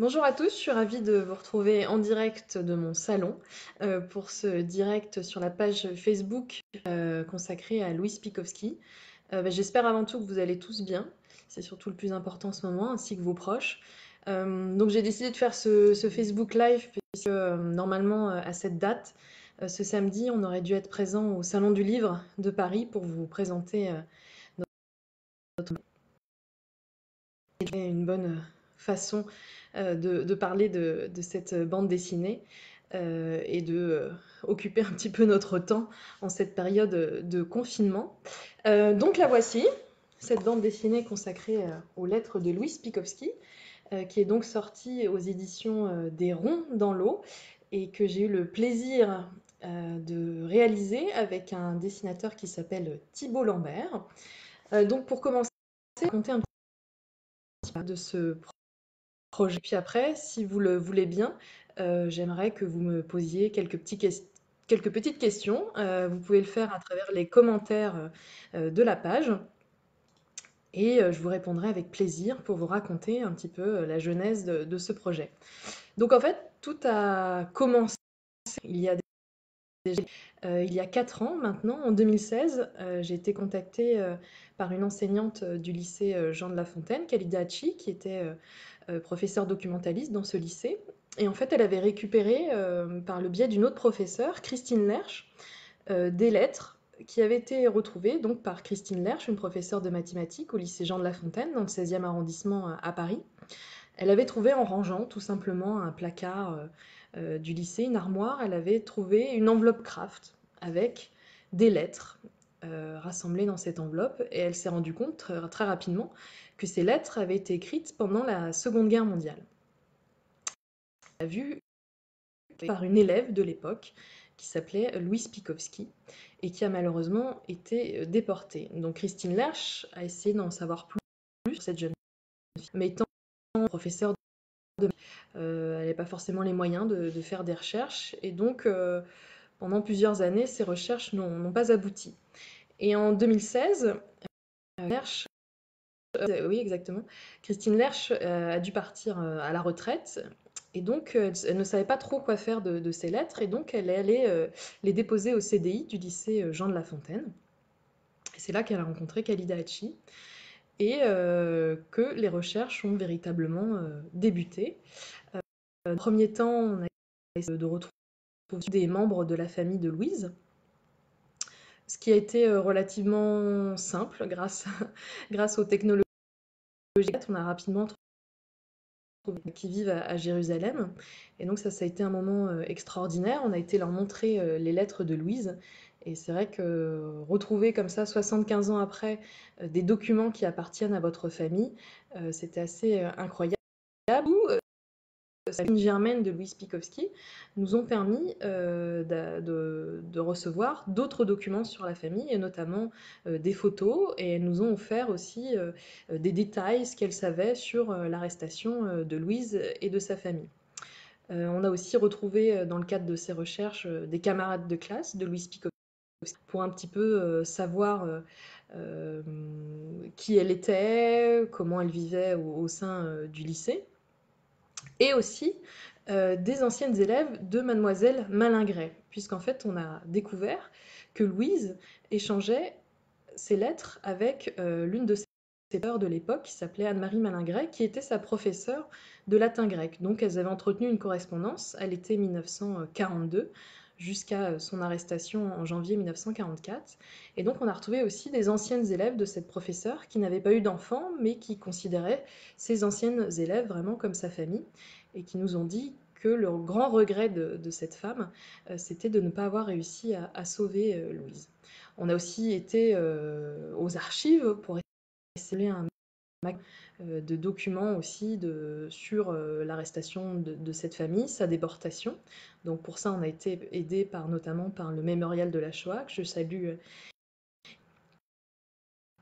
Bonjour à tous, je suis ravie de vous retrouver en direct de mon salon pour ce direct sur la page Facebook consacrée à Louis Spikowski. J'espère avant tout que vous allez tous bien, c'est surtout le plus important en ce moment, ainsi que vos proches. Donc j'ai décidé de faire ce Facebook Live puisque normalement à cette date, ce samedi, on aurait dû être présent au Salon du Livre de Paris pour vous présenter une bonne façon de parler de cette bande dessinée et de occuper un petit peu notre temps en cette période de confinement. Donc la voici, cette bande dessinée consacrée aux lettres de Louis Spikowski, qui est donc sortie aux éditions des Ronds dans l'eau et que j'ai eu le plaisir de réaliser avec un dessinateur qui s'appelle Thibault Lambert. Donc pour commencer, raconter un petit peu de ce projet. Puis après, si vous le voulez bien, j'aimerais que vous me posiez quelques petites questions. Vous pouvez le faire à travers les commentaires de la page et je vous répondrai avec plaisir pour vous raconter un petit peu la genèse de ce projet. Donc en fait, tout a commencé il y a il y a 4 ans maintenant, en 2016, j'ai été contactée par une enseignante du lycée Jean de La Fontaine, Khalida Hachi, qui était professeure documentaliste dans ce lycée. Et en fait, elle avait récupéré, par le biais d'une autre professeure, Christine Lerche, des lettres qui avaient été retrouvées donc par Christine Lerche, une professeure de mathématiques au lycée Jean de La Fontaine, dans le 16e arrondissement à Paris. Elle avait trouvé en rangeant tout simplement un placard du lycée, une armoire, elle avait trouvé une enveloppe craft avec des lettres rassemblées dans cette enveloppe et elle s'est rendue compte très rapidement que ces lettres avaient été écrites pendant la Seconde Guerre mondiale. Elle a vu par une élève de l'époque qui s'appelait Louise Spikowski et qui a malheureusement été déportée. Donc Christine Lerche a essayé d'en savoir plus sur cette jeune fille, mais étant professeure elle n'avait pas forcément les moyens de faire des recherches et donc pendant plusieurs années, ces recherches n'ont pas abouti. Et en 2016, Lerche, oui exactement, Christine Lerche a dû partir à la retraite et donc elle ne savait pas trop quoi faire de ces lettres et donc elle est allée les déposer au CDI du lycée Jean de La Fontaine. Et c'est là qu'elle a rencontré Khalida Hachi et que les recherches ont véritablement débuté. Dans le premier temps, on a essayé de retrouver des membres de la famille de Louise, ce qui a été relativement simple grâce aux technologies. On a rapidement trouvé qui vivent à Jérusalem. Et donc ça a été un moment extraordinaire. On a été leur montrer les lettres de Louise. Et c'est vrai que retrouver comme ça, 75 ans après, des documents qui appartiennent à votre famille, c'était assez incroyable. La ligne germaine de Louis Spikowski nous ont permis de recevoir d'autres documents sur la famille, et notamment des photos, et elles nous ont offert aussi des détails, ce qu'elles savaient sur l'arrestation de Louise et de sa famille. On a aussi retrouvé, dans le cadre de ces recherches, des camarades de classe de Louis Spikowski pour un petit peu savoir qui elle était, comment elle vivait au sein du lycée et aussi des anciennes élèves de mademoiselle Malingret, puisqu'en fait on a découvert que Louise échangeait ses lettres avec l'une de ses sœurs de l'époque qui s'appelait Anne-Marie Malingret, qui était sa professeure de latin grec. Donc elles avaient entretenu une correspondance à l'été 1942 jusqu'à son arrestation en janvier 1944. Et donc on a retrouvé aussi des anciennes élèves de cette professeure qui n'avaient pas eu d'enfants, mais qui considéraient ces anciennes élèves vraiment comme sa famille, et qui nous ont dit que le grand regret de cette femme, c'était de ne pas avoir réussi à sauver Louise. On a aussi été aux archives pour essayer un max de documents aussi sur l'arrestation de cette famille, sa déportation. Donc pour ça, on a été aidé notamment par le Mémorial de la Shoah, que je salue.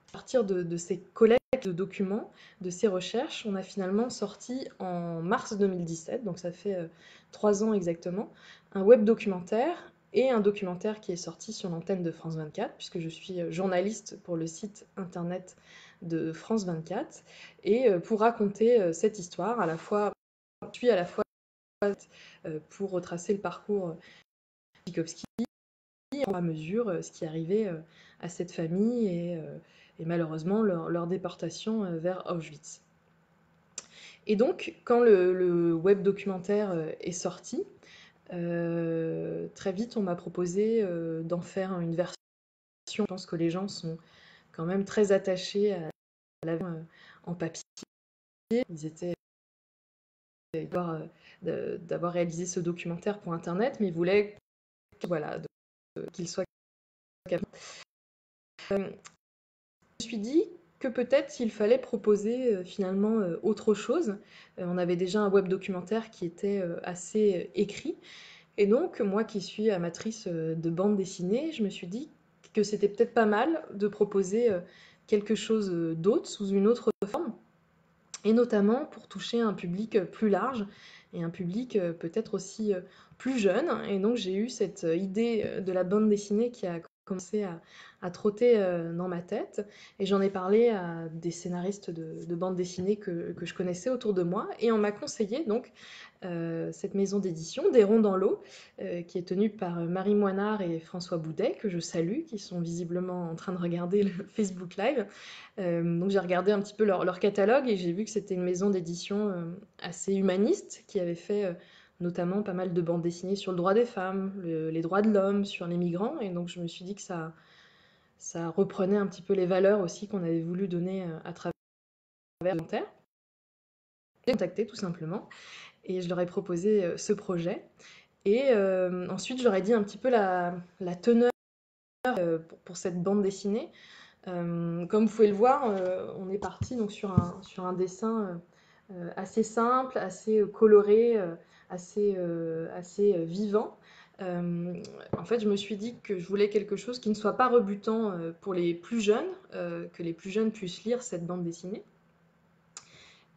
À partir de ces collectes de documents, de ces recherches, on a finalement sorti en mars 2017, donc ça fait 3 ans exactement, un web documentaire et un documentaire qui est sorti sur l'antenne de France 24, puisque je suis journaliste pour le site internet de France 24, et pour raconter cette histoire, à la fois suis à la fois pour retracer le parcours de Tchaïkovski et à mesure ce qui arrivait à cette famille et malheureusement leur déportation vers Auschwitz. Et donc, quand le web documentaire est sorti, très vite on m'a proposé d'en faire une version. Je pense que les gens sont quand même très attachés à la version en papier. Ils étaient d'avoir réalisé ce documentaire pour Internet, mais ils voulaient voilà, qu'il soit capable. Je me suis dit que peut-être il fallait proposer finalement autre chose. On avait déjà un web documentaire qui était assez écrit. Et donc, moi qui suis amatrice de bande dessinée, je me suis dit que c'était peut-être pas mal de proposer quelque chose d'autre, sous une autre forme, et notamment pour toucher un public plus large et un public peut-être aussi plus jeune. Et donc j'ai eu cette idée de la bande dessinée qui a commencé à trotter dans ma tête, et j'en ai parlé à des scénaristes de bande dessinée que je connaissais autour de moi, et on m'a conseillé donc cette maison d'édition, Des Ronds dans l'eau, qui est tenue par Marie Moinard et François Boudet, que je salue, qui sont visiblement en train de regarder le Facebook Live. Donc j'ai regardé un petit peu leur catalogue et j'ai vu que c'était une maison d'édition assez humaniste, qui avait fait notamment pas mal de bandes dessinées sur le droit des femmes, les droits de l'homme, sur les migrants, et donc je me suis dit que ça reprenait un petit peu les valeurs aussi qu'on avait voulu donner à travers le documentaire. J'ai contacté tout simplement et je leur ai proposé ce projet. Et ensuite, je leur ai dit un petit peu la teneur pour cette bande dessinée. Comme vous pouvez le voir, on est parti donc sur un dessin assez simple, assez coloré, assez vivant. En fait, je me suis dit que je voulais quelque chose qui ne soit pas rebutant pour les plus jeunes, que les plus jeunes puissent lire cette bande dessinée.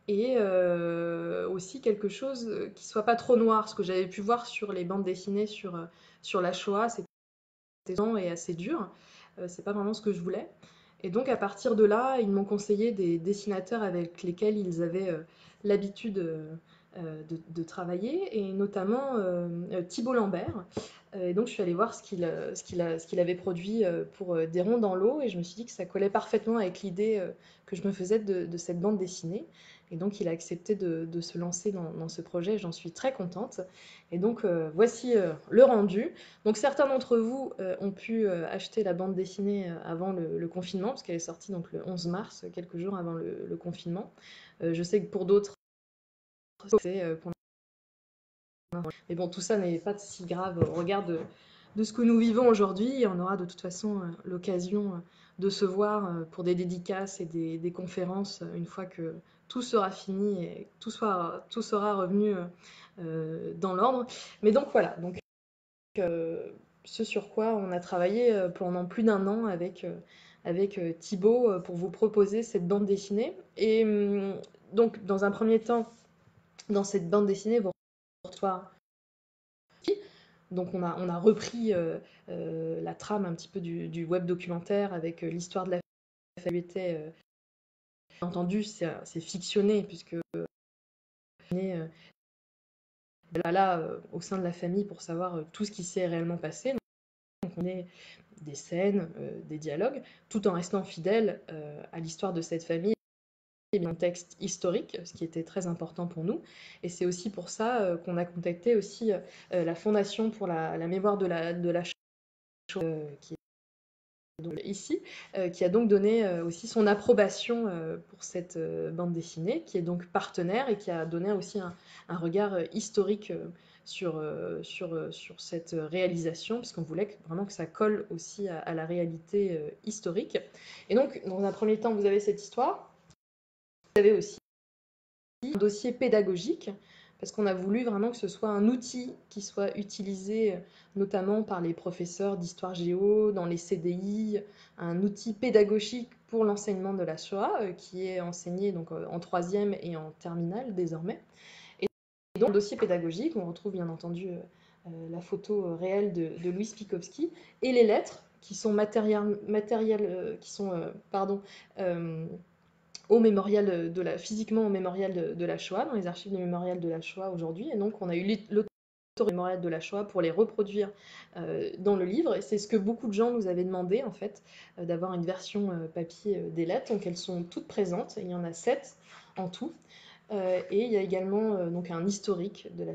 Et aussi quelque chose qui soit pas trop noir. Ce que j'avais pu voir sur les bandes dessinées sur la Shoah, c'était lent et assez dur. C'est pas vraiment ce que je voulais. Et donc à partir de là, ils m'ont conseillé des dessinateurs avec lesquels ils avaient l'habitude de travailler, et notamment Thibault Lambert. Et donc je suis allée voir ce qu'il avait produit pour Des Ronds dans l'eau, et je me suis dit que ça collait parfaitement avec l'idée que je me faisais de cette bande dessinée. Et donc il a accepté de se lancer dans ce projet, et j'en suis très contente. Et donc voici le rendu. Donc certains d'entre vous ont pu acheter la bande dessinée avant le confinement, parce qu'elle est sortie donc le 11 mars, quelques jours avant le confinement. Je sais que pour d'autres, c'est pour... Mais bon, tout ça n'est pas si grave au regard de ce que nous vivons aujourd'hui. Et on aura de toute façon l'occasion de se voir pour des dédicaces et des conférences une fois que tout sera fini et tout sera revenu dans l'ordre. Mais donc voilà, donc, ce sur quoi on a travaillé pendant plus d'un an avec Thibault pour vous proposer cette bande dessinée. Et donc, dans un premier temps, dans cette bande dessinée, vous retrouvez. Donc, on a repris la trame un petit peu du web documentaire avec l'histoire de la famille. Bien entendu, c'est fictionné, puisque on est là au sein de la famille pour savoir tout ce qui s'est réellement passé. Donc, on est des scènes, des dialogues, tout en restant fidèle à l'histoire de cette famille et un texte historique, ce qui était très important pour nous. Et c'est aussi pour ça qu'on a contacté aussi la Fondation pour la mémoire de la Shoah, qui est donc ici, qui a donc donné aussi son approbation pour cette bande dessinée, qui est donc partenaire et qui a donné aussi un regard historique sur cette réalisation, puisqu'on voulait vraiment que ça colle aussi à la réalité historique. Et donc, dans un premier temps, vous avez cette histoire. Vous avez aussi un dossier pédagogique, parce qu'on a voulu vraiment que ce soit un outil qui soit utilisé notamment par les professeurs d'histoire géo, dans les CDI, un outil pédagogique pour l'enseignement de la Shoah, qui est enseigné donc, en troisième et en terminale désormais. Et donc, le dossier pédagogique, on retrouve bien entendu la photo réelle de Louis Spikowski, et les lettres qui sont physiquement au mémorial de la Shoah, dans les archives du mémorial de la Shoah aujourd'hui. Et donc, on a eu l'auteur du mémorial de la Shoah pour les reproduire dans le livre. Et c'est ce que beaucoup de gens nous avaient demandé, en fait, d'avoir une version papier des lettres. Donc, elles sont toutes présentes. Il y en a 7 en tout. Et il y a également donc un historique de la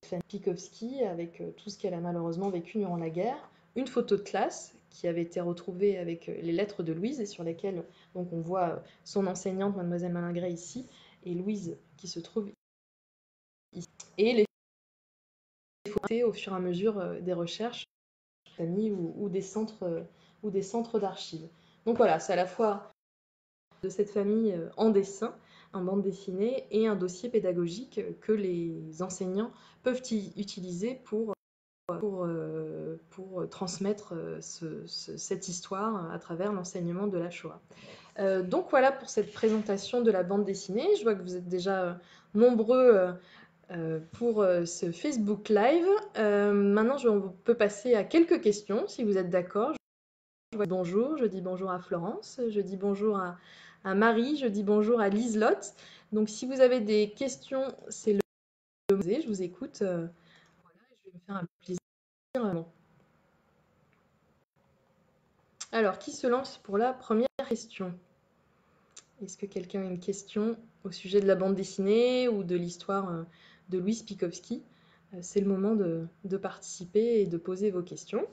famille Pikowski avec tout ce qu'elle a malheureusement vécu durant la guerre. Une photo de classe qui avait été retrouvée avec les lettres de Louise et sur lesquelles donc on voit son enseignante, mademoiselle Malingret ici, et Louise qui se trouve ici. Et les photos au fur et à mesure des recherches famille ou des centres d'archives. Donc voilà, c'est à la fois de cette famille en dessin, en bande dessinée, et un dossier pédagogique que les enseignants peuvent utiliser pour transmettre cette histoire à travers l'enseignement de la Shoah. Donc voilà pour cette présentation de la bande dessinée. Je vois que vous êtes déjà nombreux pour ce Facebook Live. Maintenant, on peut passer à quelques questions, si vous êtes d'accord. Bonjour, je dis bonjour à Florence, je dis bonjour à Marie, je dis bonjour à Liselotte. Donc si vous avez des questions, c'est le moment. Je vous écoute. Voilà, je vais me faire un plaisir. Alors, qui se lance pour la première question? Est-ce que quelqu'un a une question au sujet de la bande dessinée ou de l'histoire de Louise Pikowski? C'est le moment de participer et de poser vos questions.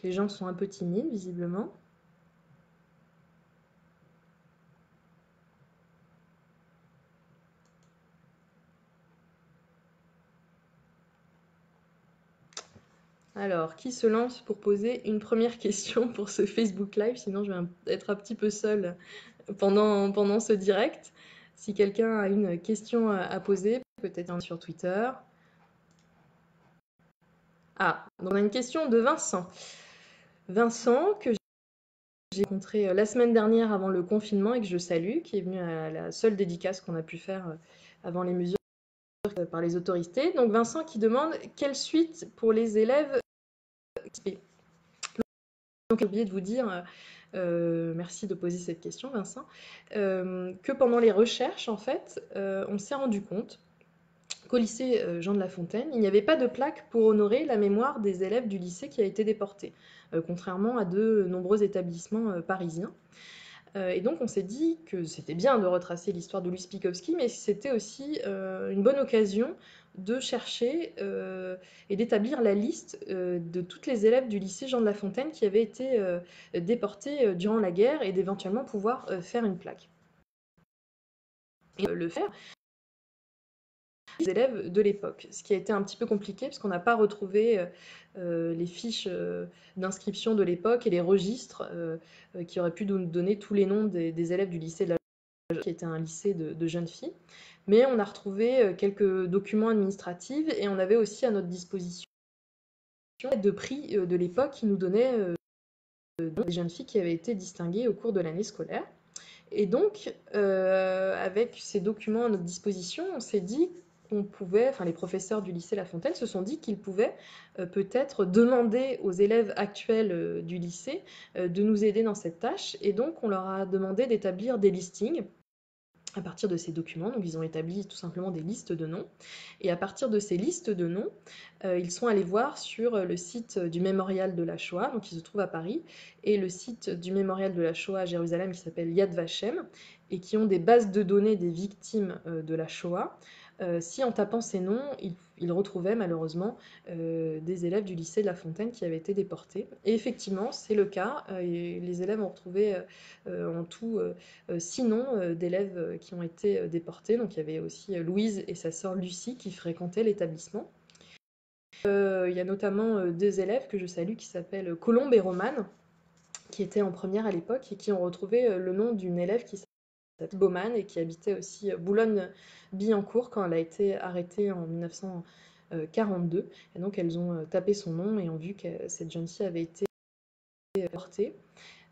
Les gens sont un peu timides, visiblement. Alors, qui se lance pour poser une première question pour ce Facebook Live? Sinon, je vais être un petit peu seule pendant ce direct. Si quelqu'un a une question à poser, peut-être sur Twitter. Ah, donc on a une question de Vincent. Vincent, que j'ai rencontré la semaine dernière avant le confinement et que je salue, qui est venu à la seule dédicace qu'on a pu faire avant les mesures par les autorités. Donc Vincent qui demande quelle suite pour les élèves. Donc j'ai oublié de vous dire, merci de poser cette question Vincent, que pendant les recherches en fait, on s'est rendu compte qu'au lycée Jean de La Fontaine, il n'y avait pas de plaque pour honorer la mémoire des élèves du lycée qui a été déporté, contrairement à de nombreux établissements parisiens. Et donc on s'est dit que c'était bien de retracer l'histoire de Louise Pikowski, mais c'était aussi une bonne occasion de chercher et d'établir la liste de toutes les élèves du lycée Jean de La Fontaine qui avaient été déportés durant la guerre et d'éventuellement pouvoir faire une plaque. Et le faire les élèves de l'époque, ce qui a été un petit peu compliqué parce qu'on n'a pas retrouvé les fiches d'inscription de l'époque et les registres qui auraient pu nous donner tous les noms des élèves du lycée de la qui était un lycée de jeunes filles. Mais on a retrouvé quelques documents administratifs et on avait aussi à notre disposition de prix de l'époque qui nous donnaient des jeunes filles qui avaient été distinguées au cours de l'année scolaire. Et donc, avec ces documents à notre disposition, on s'est dit qu'on pouvait, enfin les professeurs du lycée La Fontaine se sont dit qu'ils pouvaient peut-être demander aux élèves actuels du lycée de nous aider dans cette tâche. Et donc, on leur a demandé d'établir des listings à partir de ces documents. Donc, ils ont établi tout simplement des listes de noms. Et à partir de ces listes de noms, ils sont allés voir sur le site du Mémorial de la Shoah, donc qui se trouve à Paris, et le site du Mémorial de la Shoah à Jérusalem qui s'appelle Yad Vashem, et qui ont des bases de données des victimes de la Shoah. Si en tapant ces noms, ils retrouvaient malheureusement des élèves du lycée de La Fontaine qui avaient été déportés. Et effectivement, c'est le cas. Et les élèves ont retrouvé en tout 6 noms d'élèves qui ont été déportés. Donc il y avait aussi Louise et sa sœur Lucie qui fréquentaient l'établissement. Il y a notamment 2 élèves que je salue qui s'appellent Colombe et Romane, qui étaient en première à l'époque et qui ont retrouvé le nom d'une élève qui s'appelle Baumann et qui habitait aussi Boulogne-Billancourt quand elle a été arrêtée en 1942. Et donc elles ont tapé son nom et ont vu que cette jeune fille avait été déportée.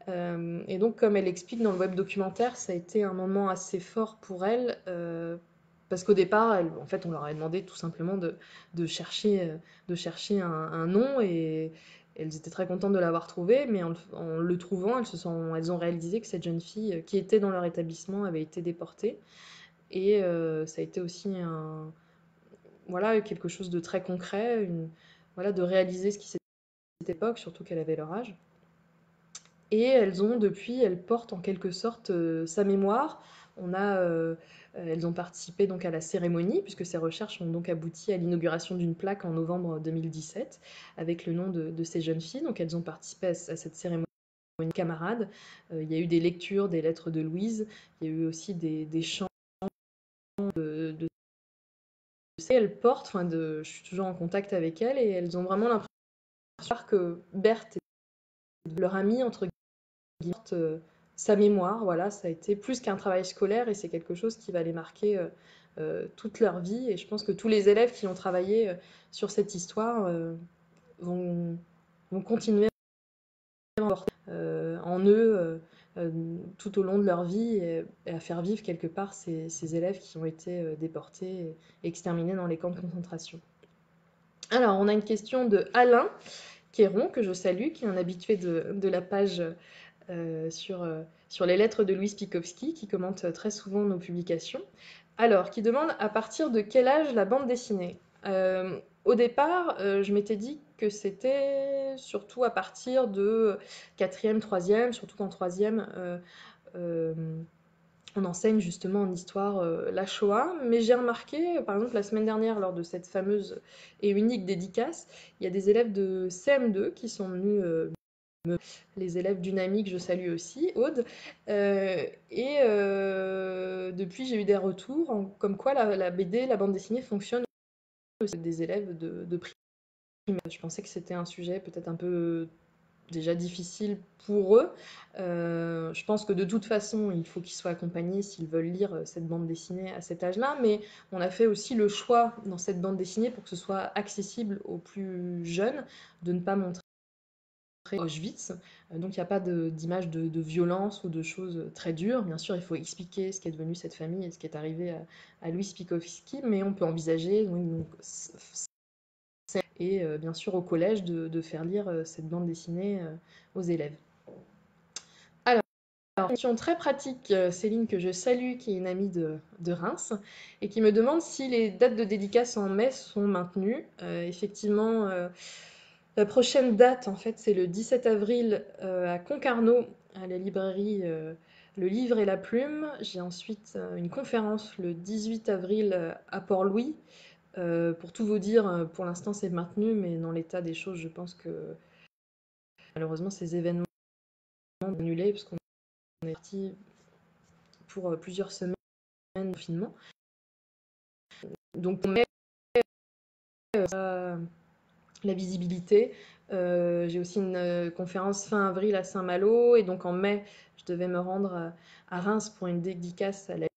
Et donc, comme elle explique dans le web documentaire, ça a été un moment assez fort pour elle, parce qu'au départ, en fait, on leur avait demandé tout simplement de chercher un nom, et elles étaient très contentes de l'avoir trouvé, mais en le trouvant, elles ont réalisé que cette jeune fille qui était dans leur établissement avait été déportée. Et ça a été aussi voilà, quelque chose de très concret, voilà, de réaliser ce qui s'était passé à cette époque, surtout qu'elle avait leur âge. Et elles portent en quelque sorte sa mémoire. Elles ont participé donc à la cérémonie, puisque ces recherches ont donc abouti à l'inauguration d'une plaque en novembre 2017 avec le nom de ces jeunes filles. Donc elles ont participé à cette cérémonie camarades. Il y a eu des lectures, des lettres de Louise, il y a eu aussi des chants de elles portent, je suis toujours en contact avec elles et elles ont vraiment l'impression que Berthe est leur amie, entre sa mémoire. Voilà, ça a été plus qu'un travail scolaire et c'est quelque chose qui va les marquer toute leur vie. Et je pense que tous les élèves qui ont travaillé sur cette histoire vont, vont continuer à porter en eux tout au long de leur vie et à faire vivre quelque part ces élèves qui ont été déportés et exterminés dans les camps de concentration. Alors, on a une question de Alain Quéron, que je salue, qui est un habitué de la page sur les lettres de Louis Pikowski, qui commente très souvent nos publications. Alors, qui demande à partir de quel âge la bande dessinée. Au départ, je m'étais dit que c'était surtout à partir de 4e, 3e, surtout qu'en 3e, on enseigne justement en histoire la Shoah, mais j'ai remarqué, par exemple la semaine dernière, lors de cette fameuse et unique dédicace, il y a des élèves de CM2 qui sont venus les élèves d'une amie que je salue aussi, Aude. Depuis, j'ai eu des retours comme quoi la BD, la bande dessinée fonctionne aussi avec des élèves de primaire. Je pensais que c'était un sujet peut-être un peu déjà difficile pour eux. Je pense que de toute façon, il faut qu'ils soient accompagnés s'ils veulent lire cette bande dessinée à cet âge-là, mais on a fait aussi le choix dans cette bande dessinée pour que ce soit accessible aux plus jeunes, de ne pas montrer Auschwitz. Donc il n'y a pas d'image de violence ou de choses très dures. Bien sûr, il faut expliquer ce qu'est devenu cette famille et ce qui est arrivé à Louis Pikowski, mais on peut envisager et bien sûr au collège de faire lire cette bande dessinée aux élèves. Alors, une question très pratique, Céline, que je salue, qui est une amie de Reims, et qui me demande si les dates de dédicace en mai sont maintenues. Effectivement, la prochaine date, en fait, c'est le 17 avril à Concarneau, à la librairie Le Livre et la Plume. J'ai ensuite une conférence le 18 avril à Port-Louis. Pour tout vous dire, pour l'instant, c'est maintenu, mais dans l'état des choses, je pense que malheureusement, ces événements sont annulés, parce qu'on est parti pour plusieurs semaines de confinement. Donc, on met la visibilité. J'ai aussi une conférence fin avril à Saint-Malo, et donc en mai, je devais me rendre à Reims pour une dédicace à la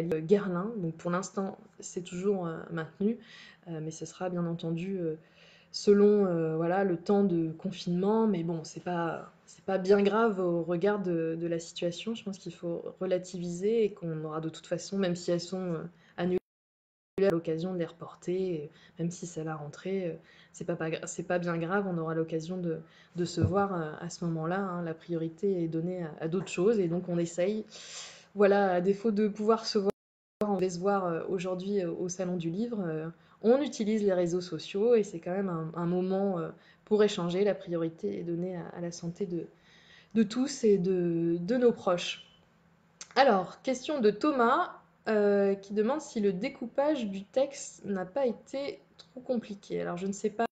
Guerlain. Donc pour l'instant, c'est toujours maintenu, mais ce sera bien entendu selon voilà, le temps de confinement. Mais bon, c'est pas bien grave au regard de la situation. Je pense qu'il faut relativiser et qu'on aura de toute façon, même si elles sont annulées, à l'occasion de les reporter, même si c'est la rentrée, c'est pas bien grave, on aura l'occasion de se voir à ce moment-là. Hein. La priorité est donnée à d'autres choses et donc on essaye. Voilà, à défaut de pouvoir se voir, on devait se voir aujourd'hui au Salon du Livre, on utilise les réseaux sociaux et c'est quand même un moment pour échanger. La priorité est donnée à la santé de tous et de nos proches. Alors, question de Thomas qui demande si le découpage du texte n'a pas été trop compliqué. Alors, je ne sais pas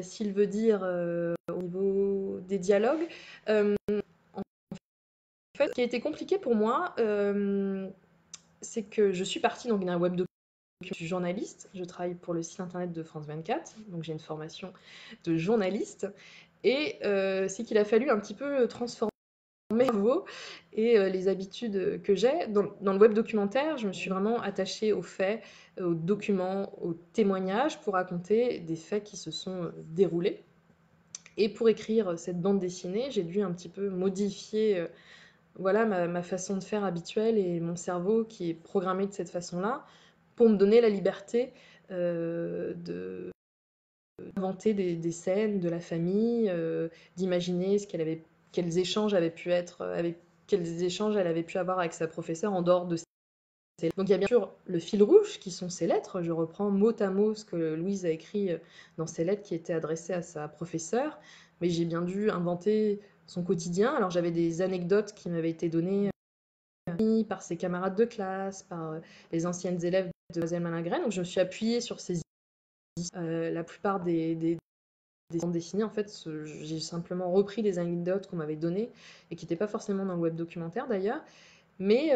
s'il veut dire au niveau des dialogues. En fait, ce qui a été compliqué pour moi, c'est que je suis partie donc d'un web document. Je suis journaliste, je travaille pour le site internet de France 24, donc j'ai une formation de journaliste. Et c'est qu'il a fallu un petit peu transformer mes cerveaux et les habitudes que j'ai. Dans le web documentaire, je me suis vraiment attachée aux faits, aux documents, aux témoignages pour raconter des faits qui se sont déroulés. Et pour écrire cette bande dessinée, j'ai dû un petit peu modifier voilà, ma façon de faire habituelle et mon cerveau qui est programmé de cette façon-là pour me donner la liberté de d'inventer des scènes de la famille, d'imaginer quels échanges avaient pu être, quels échanges elle avait pu avoir avec sa professeure en dehors de ses lettres. Donc il y a bien sûr le fil rouge qui sont ses lettres. Je reprends mot à mot ce que Louise a écrit dans ses lettres qui étaient adressées à sa professeure, mais j'ai bien dû inventer son quotidien. Alors j'avais des anecdotes qui m'avaient été données par ses camarades de classe, par les anciennes élèves de Mademoiselle Malingret. Donc je me suis appuyée sur ces la plupart des bandes dessinées, en fait, j'ai simplement repris des anecdotes qu'on m'avait données et qui n'étaient pas forcément dans le web documentaire d'ailleurs, mais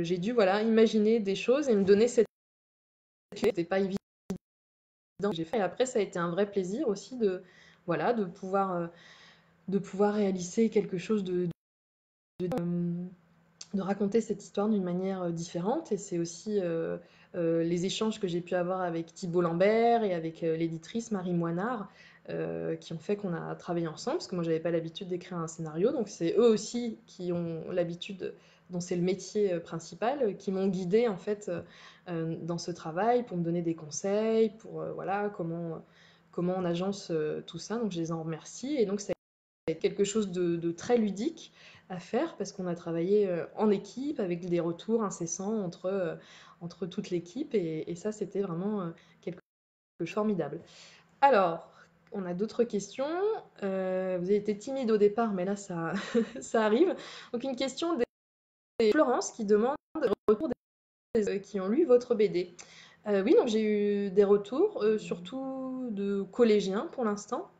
j'ai dû voilà imaginer des choses et me donner cette clé. C'était pas évident. J'ai fait. Et après, ça a été un vrai plaisir aussi de voilà de pouvoir réaliser quelque chose de raconter cette histoire d'une manière différente. Et c'est aussi les échanges que j'ai pu avoir avec Thibault Lambert et avec l'éditrice Marie Moinard qui ont fait qu'on a travaillé ensemble, parce que moi j'avais pas l'habitude d'écrire un scénario, donc c'est eux aussi qui ont l'habitude, dont c'est le métier principal, qui m'ont guidée en fait dans ce travail pour me donner des conseils, pour voilà comment on agence tout ça, donc je les en remercie. Et donc ça quelque chose de très ludique à faire parce qu'on a travaillé en équipe avec des retours incessants entre toute l'équipe et ça c'était vraiment quelque chose de formidable. Alors, on a d'autres questions. Vous avez été timide au départ, mais là ça, ça arrive. Donc une question de Florence qui demande le retour des qui ont lu votre BD. Oui, donc j'ai eu des retours, surtout de collégiens pour l'instant.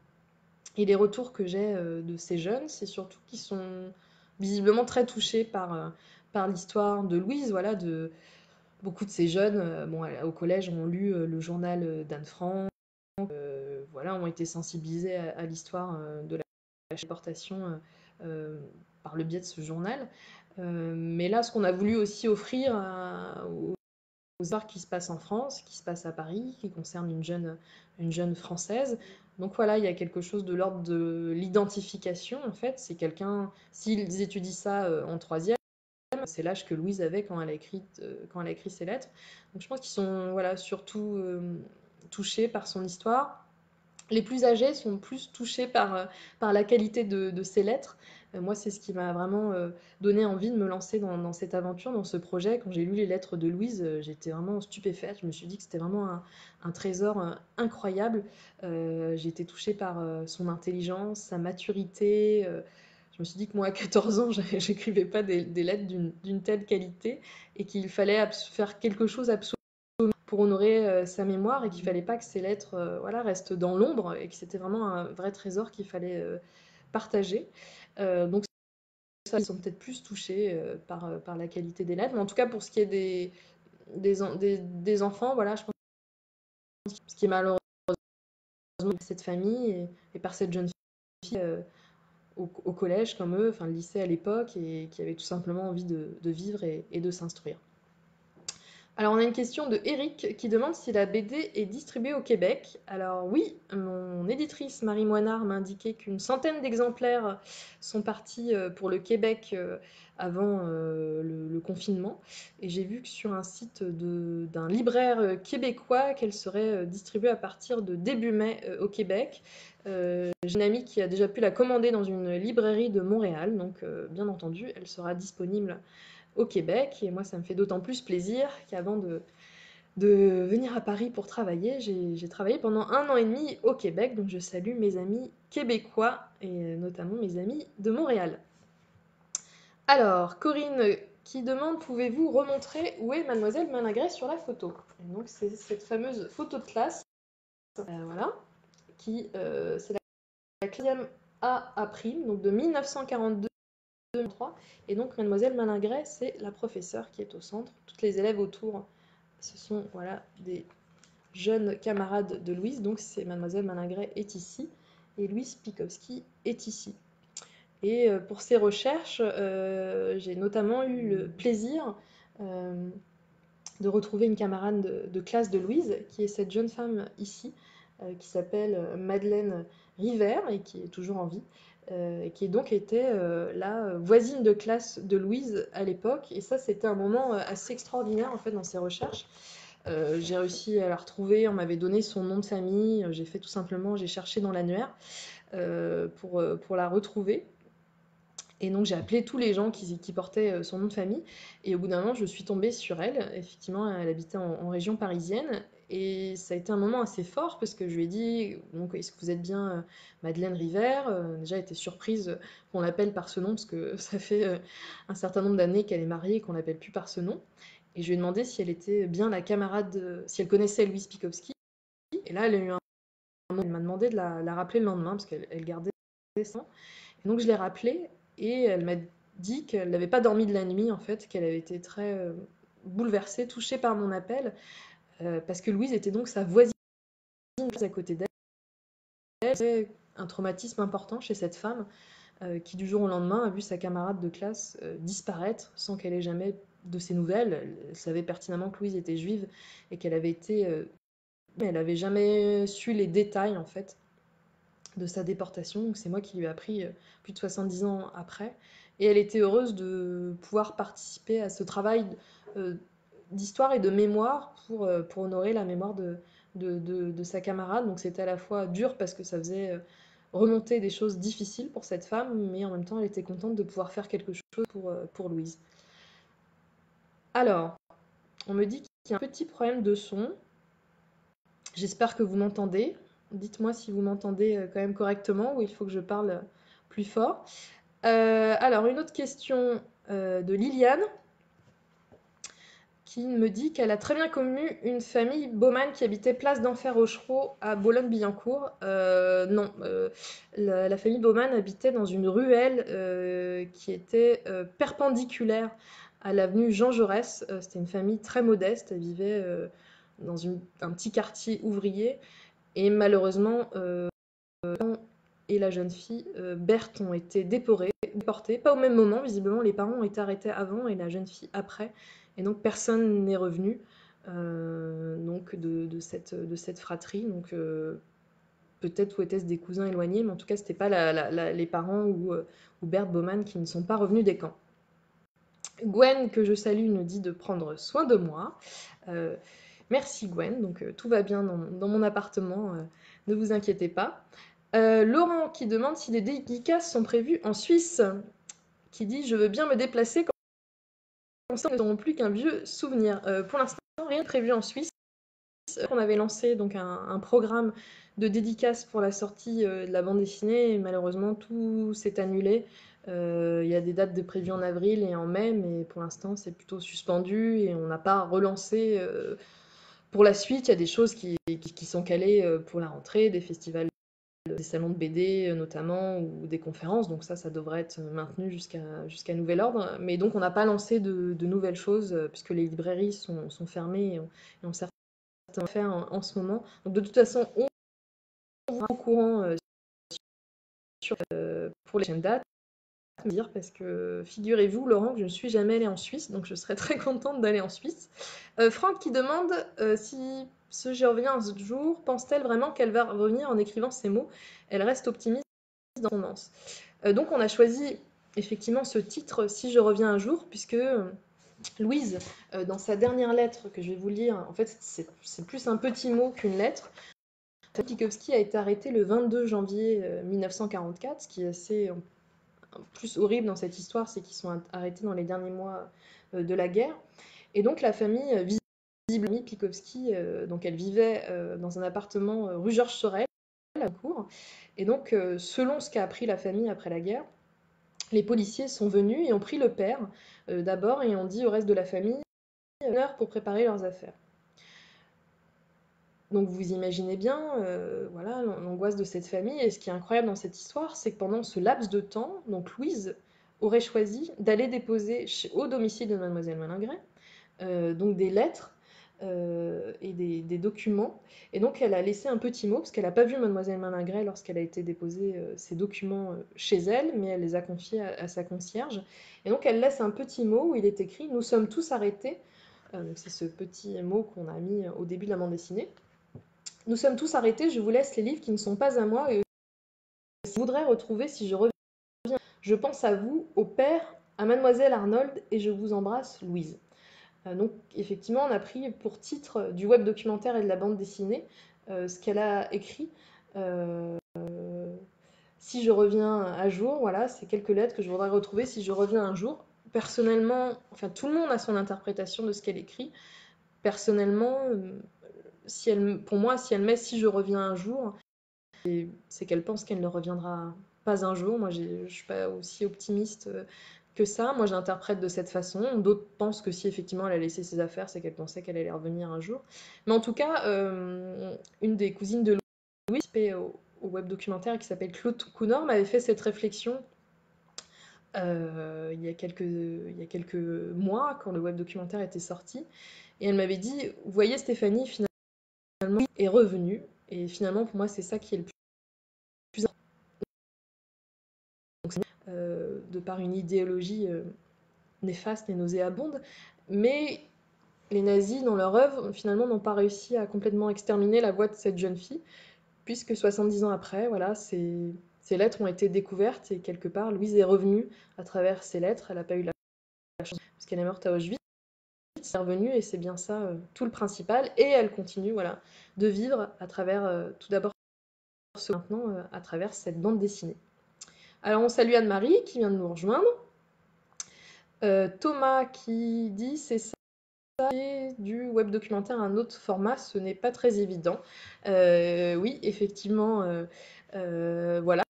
Et les retours que j'ai de ces jeunes, c'est surtout qu'ils sont visiblement très touchés par l'histoire de Louise. Voilà, beaucoup de ces jeunes, bon, au collège, ont lu le journal d'Anne Frank, voilà, ont été sensibilisés à l'histoire de la déportation par le biais de ce journal. Mais là, ce qu'on a voulu aussi offrir aux histoires qui se passent en France, qui se passent à Paris, qui concernent une jeune Française. Donc voilà, il y a quelque chose de l'ordre de l'identification, en fait. C'est quelqu'un, s'ils étudient ça en troisième, c'est l'âge que Louise avait quand elle a écrit ses lettres. Donc je pense qu'ils sont voilà, surtout touchés par son histoire. Les plus âgés sont plus touchés par la qualité de ses lettres. Moi, c'est ce qui m'a vraiment donné envie de me lancer dans cette aventure, dans ce projet. Quand j'ai lu les lettres de Louise, j'étais vraiment stupéfaite. Je me suis dit que c'était vraiment un trésor incroyable. J'ai été touchée par son intelligence, sa maturité. Je me suis dit que moi, à 14 ans, j'écrivais pas des lettres d'une telle qualité et qu'il fallait faire quelque chose absolument pour honorer sa mémoire et qu'il fallait pas que ces lettres voilà, restent dans l'ombre et que c'était vraiment un vrai trésor qu'il fallait partager. Donc ça, ils sont peut-être plus touchés par la qualité des lettres. Mais en tout cas, pour ce qui est des enfants, voilà, je pense que ce qui est malheureusement cette famille et par cette jeune fille au collège comme eux, enfin le lycée à l'époque, et qui avait tout simplement envie de vivre et de s'instruire. Alors, on a une question de Eric qui demande si la BD est distribuée au Québec. Alors oui, mon éditrice Marie Moinard m'a indiqué qu'une centaine d'exemplaires sont partis pour le Québec avant le confinement. Et j'ai vu que sur un site d'un libraire québécois qu'elle serait distribuée à partir de début mai au Québec. J'ai une amie qui a déjà pu la commander dans une librairie de Montréal, donc bien entendu, elle sera disponible au Québec. Et moi, ça me fait d'autant plus plaisir qu'avant de venir à Paris pour travailler, j'ai travaillé pendant 1 an et demi au Québec. Donc je salue mes amis québécois et notamment mes amis de Montréal. Alors, Corinne qui demande, pouvez-vous remontrer où est Mademoiselle Malingret sur la photo? Et donc c'est cette fameuse photo de classe, voilà, qui c'est la 4e A', donc de 1942. Et donc Mademoiselle Malingret, c'est la professeure qui est au centre. Toutes les élèves autour, ce sont voilà, des jeunes camarades de Louise. Donc c'est Mademoiselle Malingret est ici et Louise Pikowski est ici. Et pour ces recherches, j'ai notamment eu le plaisir de retrouver une camarade de classe de Louise, qui est cette jeune femme ici, qui s'appelle Madeleine River et qui est toujours en vie. Et qui donc était la voisine de classe de Louise à l'époque. Et ça, c'était un moment assez extraordinaire en fait dans ses recherches, J'ai réussi à la retrouver, on m'avait donné son nom de famille, j'ai fait tout simplement, j'ai cherché dans l'annuaire pour la retrouver. Et donc j'ai appelé tous les gens qui portaient son nom de famille. Et au bout d'un moment, je suis tombée sur elle. Effectivement, elle habitait en région parisienne. Et ça a été un moment assez fort parce que je lui ai dit, donc, est-ce que vous êtes bien Madeleine River? Déjà, elle était surprise qu'on l'appelle par ce nom parce que ça fait un certain nombre d'années qu'elle est mariée et qu'on l'appelle plus par ce nom. Et je lui ai demandé si elle était bien la camarade, si elle connaissait Louise Pikowski. Et là, elle a eu un moment, elle m'a demandé de la rappeler le lendemain parce qu'elle gardait ça. Et donc je l'ai rappelée et elle m'a dit qu'elle n'avait pas dormi de la nuit en fait, qu'elle avait été très bouleversée, touchée par mon appel, parce que Louise était donc sa voisine à côté d'elle. C'était un traumatisme important chez cette femme qui du jour au lendemain a vu sa camarade de classe disparaître sans qu'elle ait jamais de ses nouvelles. Elle savait pertinemment que Louise était juive et qu'elle avait été... mais elle n'avait jamais su les détails en fait de sa déportation. Donc c'est moi qui lui ai appris plus de 70 ans après. Et elle était heureuse de pouvoir participer à ce travail euh, d'histoire et de mémoire pour honorer la mémoire de sa camarade. Donc c'était à la fois dur parce que ça faisait remonter des choses difficiles pour cette femme, mais en même temps elle était contente de pouvoir faire quelque chose pour Louise. Alors, on me dit qu'il y a un petit problème de son. J'espère que vous m'entendez. Dites-moi si vous m'entendez quand même correctement ou il faut que je parle plus fort. Alors, une autre question de Liliane qui me dit qu'elle a très bien connu une famille Baumann qui habitait place d'Enfer Rochereau à Boulogne-Billancourt. Non, la famille Baumann habitait dans une ruelle qui était perpendiculaire à l'avenue Jean Jaurès. C'était une famille très modeste, elle vivait dans un petit quartier ouvrier et malheureusement, et la jeune fille, Berthe, ont été déportés, pas au même moment, visiblement, les parents ont été arrêtés avant et la jeune fille après, et donc personne n'est revenu donc de cette fratrie. Donc peut-être où étaient-ce des cousins éloignés, mais en tout cas, c'était pas les parents ou Berthe Baumann qui ne sont pas revenus des camps. Gwen, que je salue, nous dit de prendre soin de moi. Merci Gwen, donc tout va bien dans mon appartement, ne vous inquiétez pas. Laurent qui demande si des dédicaces sont prévues en Suisse, qui dit je veux bien me déplacer comme ça, nous n'aurons plus qu'un vieux souvenir. Pour l'instant, rien de prévu en Suisse. On avait lancé donc un programme de dédicaces pour la sortie de la bande dessinée et malheureusement tout s'est annulé. Il y a des dates de prévues en avril et en mai, mais pour l'instant c'est plutôt suspendu et on n'a pas relancé. Pour la suite, il y a des choses qui sont calées pour la rentrée, des festivals, des salons de BD notamment, ou des conférences, donc ça devrait être maintenu jusqu'à nouvel ordre. Mais donc on n'a pas lancé de nouvelles choses, puisque les librairies sont fermées et ont certains faire en ce moment. Donc de toute façon, on va au courant pour les prochaines dates, dire parce que figurez-vous, Laurent, que je ne suis jamais allée en Suisse, donc je serais très contente d'aller en Suisse. Franck qui demande si ce j'y reviens un jour, pense-t-elle vraiment qu'elle va revenir en écrivant ces mots? Elle reste optimiste dans son anse. Donc on a choisi effectivement ce titre Si je reviens un jour, puisque Louise, dans sa dernière lettre que je vais vous lire, en fait c'est plus un petit mot qu'une lettre. Pikowski a été arrêté le 22 janvier 1944. Ce qui est assez plus horrible dans cette histoire, c'est qu'ils sont arrêtés dans les derniers mois de la guerre. Et donc la famille, visiblement Pikowski, donc elle vivait dans un appartement rue Georges Sorel, à Cour. Et donc, selon ce qu'a appris la famille après la guerre, les policiers sont venus et ont pris le père d'abord et ont dit au reste de la famille une heure pour préparer leurs affaires. Donc vous imaginez bien voilà, l'angoisse de cette famille. Et ce qui est incroyable dans cette histoire, c'est que pendant ce laps de temps, donc Louise aurait choisi d'aller déposer au domicile de Mademoiselle Malingret donc des lettres et des documents. Et donc elle a laissé un petit mot, parce qu'elle n'a pas vu Mademoiselle Malingret lorsqu'elle a été déposer ses documents chez elle, mais elle les a confiés à sa concierge. Et donc elle laisse un petit mot où il est écrit « Nous sommes tous arrêtés ». C'est ce petit mot qu'on a mis au début de la bande dessinée. Nous sommes tous arrêtés, je vous laisse les livres qui ne sont pas à moi et si je voudrais retrouver si je reviens. Je pense à vous, au père, à Mademoiselle Arnold et je vous embrasse, Louise. Donc effectivement, on a pris pour titre du web documentaire et de la bande dessinée ce qu'elle a écrit. Euh, Si je reviens à jour, voilà, c'est quelques lettres que je voudrais retrouver si je reviens un jour. Personnellement, enfin tout le monde a son interprétation de ce qu'elle écrit. Personnellement, si elle, pour moi, si elle met si je reviens un jour, c'est qu'elle pense qu'elle ne reviendra pas un jour. Moi, je ne suis pas aussi optimiste que ça. Moi, j'interprète de cette façon. D'autres pensent que si effectivement elle a laissé ses affaires, c'est qu'elle pensait qu'elle allait revenir un jour. Mais en tout cas, une des cousines de Louis, au web documentaire qui s'appelle Claude Counor, m'avait fait cette réflexion il y a quelques mois, quand le web documentaire était sorti. Et elle m'avait dit, vous voyez Stéphanie, finalement, est revenue. Et finalement, pour moi, c'est ça qui est le plus important. De par une idéologie néfaste et nauséabonde. Mais les nazis, dans leur œuvre, finalement, n'ont pas réussi à complètement exterminer la voix de cette jeune fille, puisque 70 ans après, voilà, ces lettres ont été découvertes et quelque part, Louise est revenue à travers ces lettres. Elle n'a pas eu la chance, parce qu'elle est morte à Auschwitz. Elle est revenue et c'est bien ça tout le principal. Et elle continue, voilà, de vivre à travers, tout d'abord, maintenant, à travers cette bande dessinée. Alors on salue Anne-Marie qui vient de nous rejoindre. Thomas qui dit c'est ça du web documentaire à un autre format, ce n'est pas très évident. Oui, effectivement, voilà,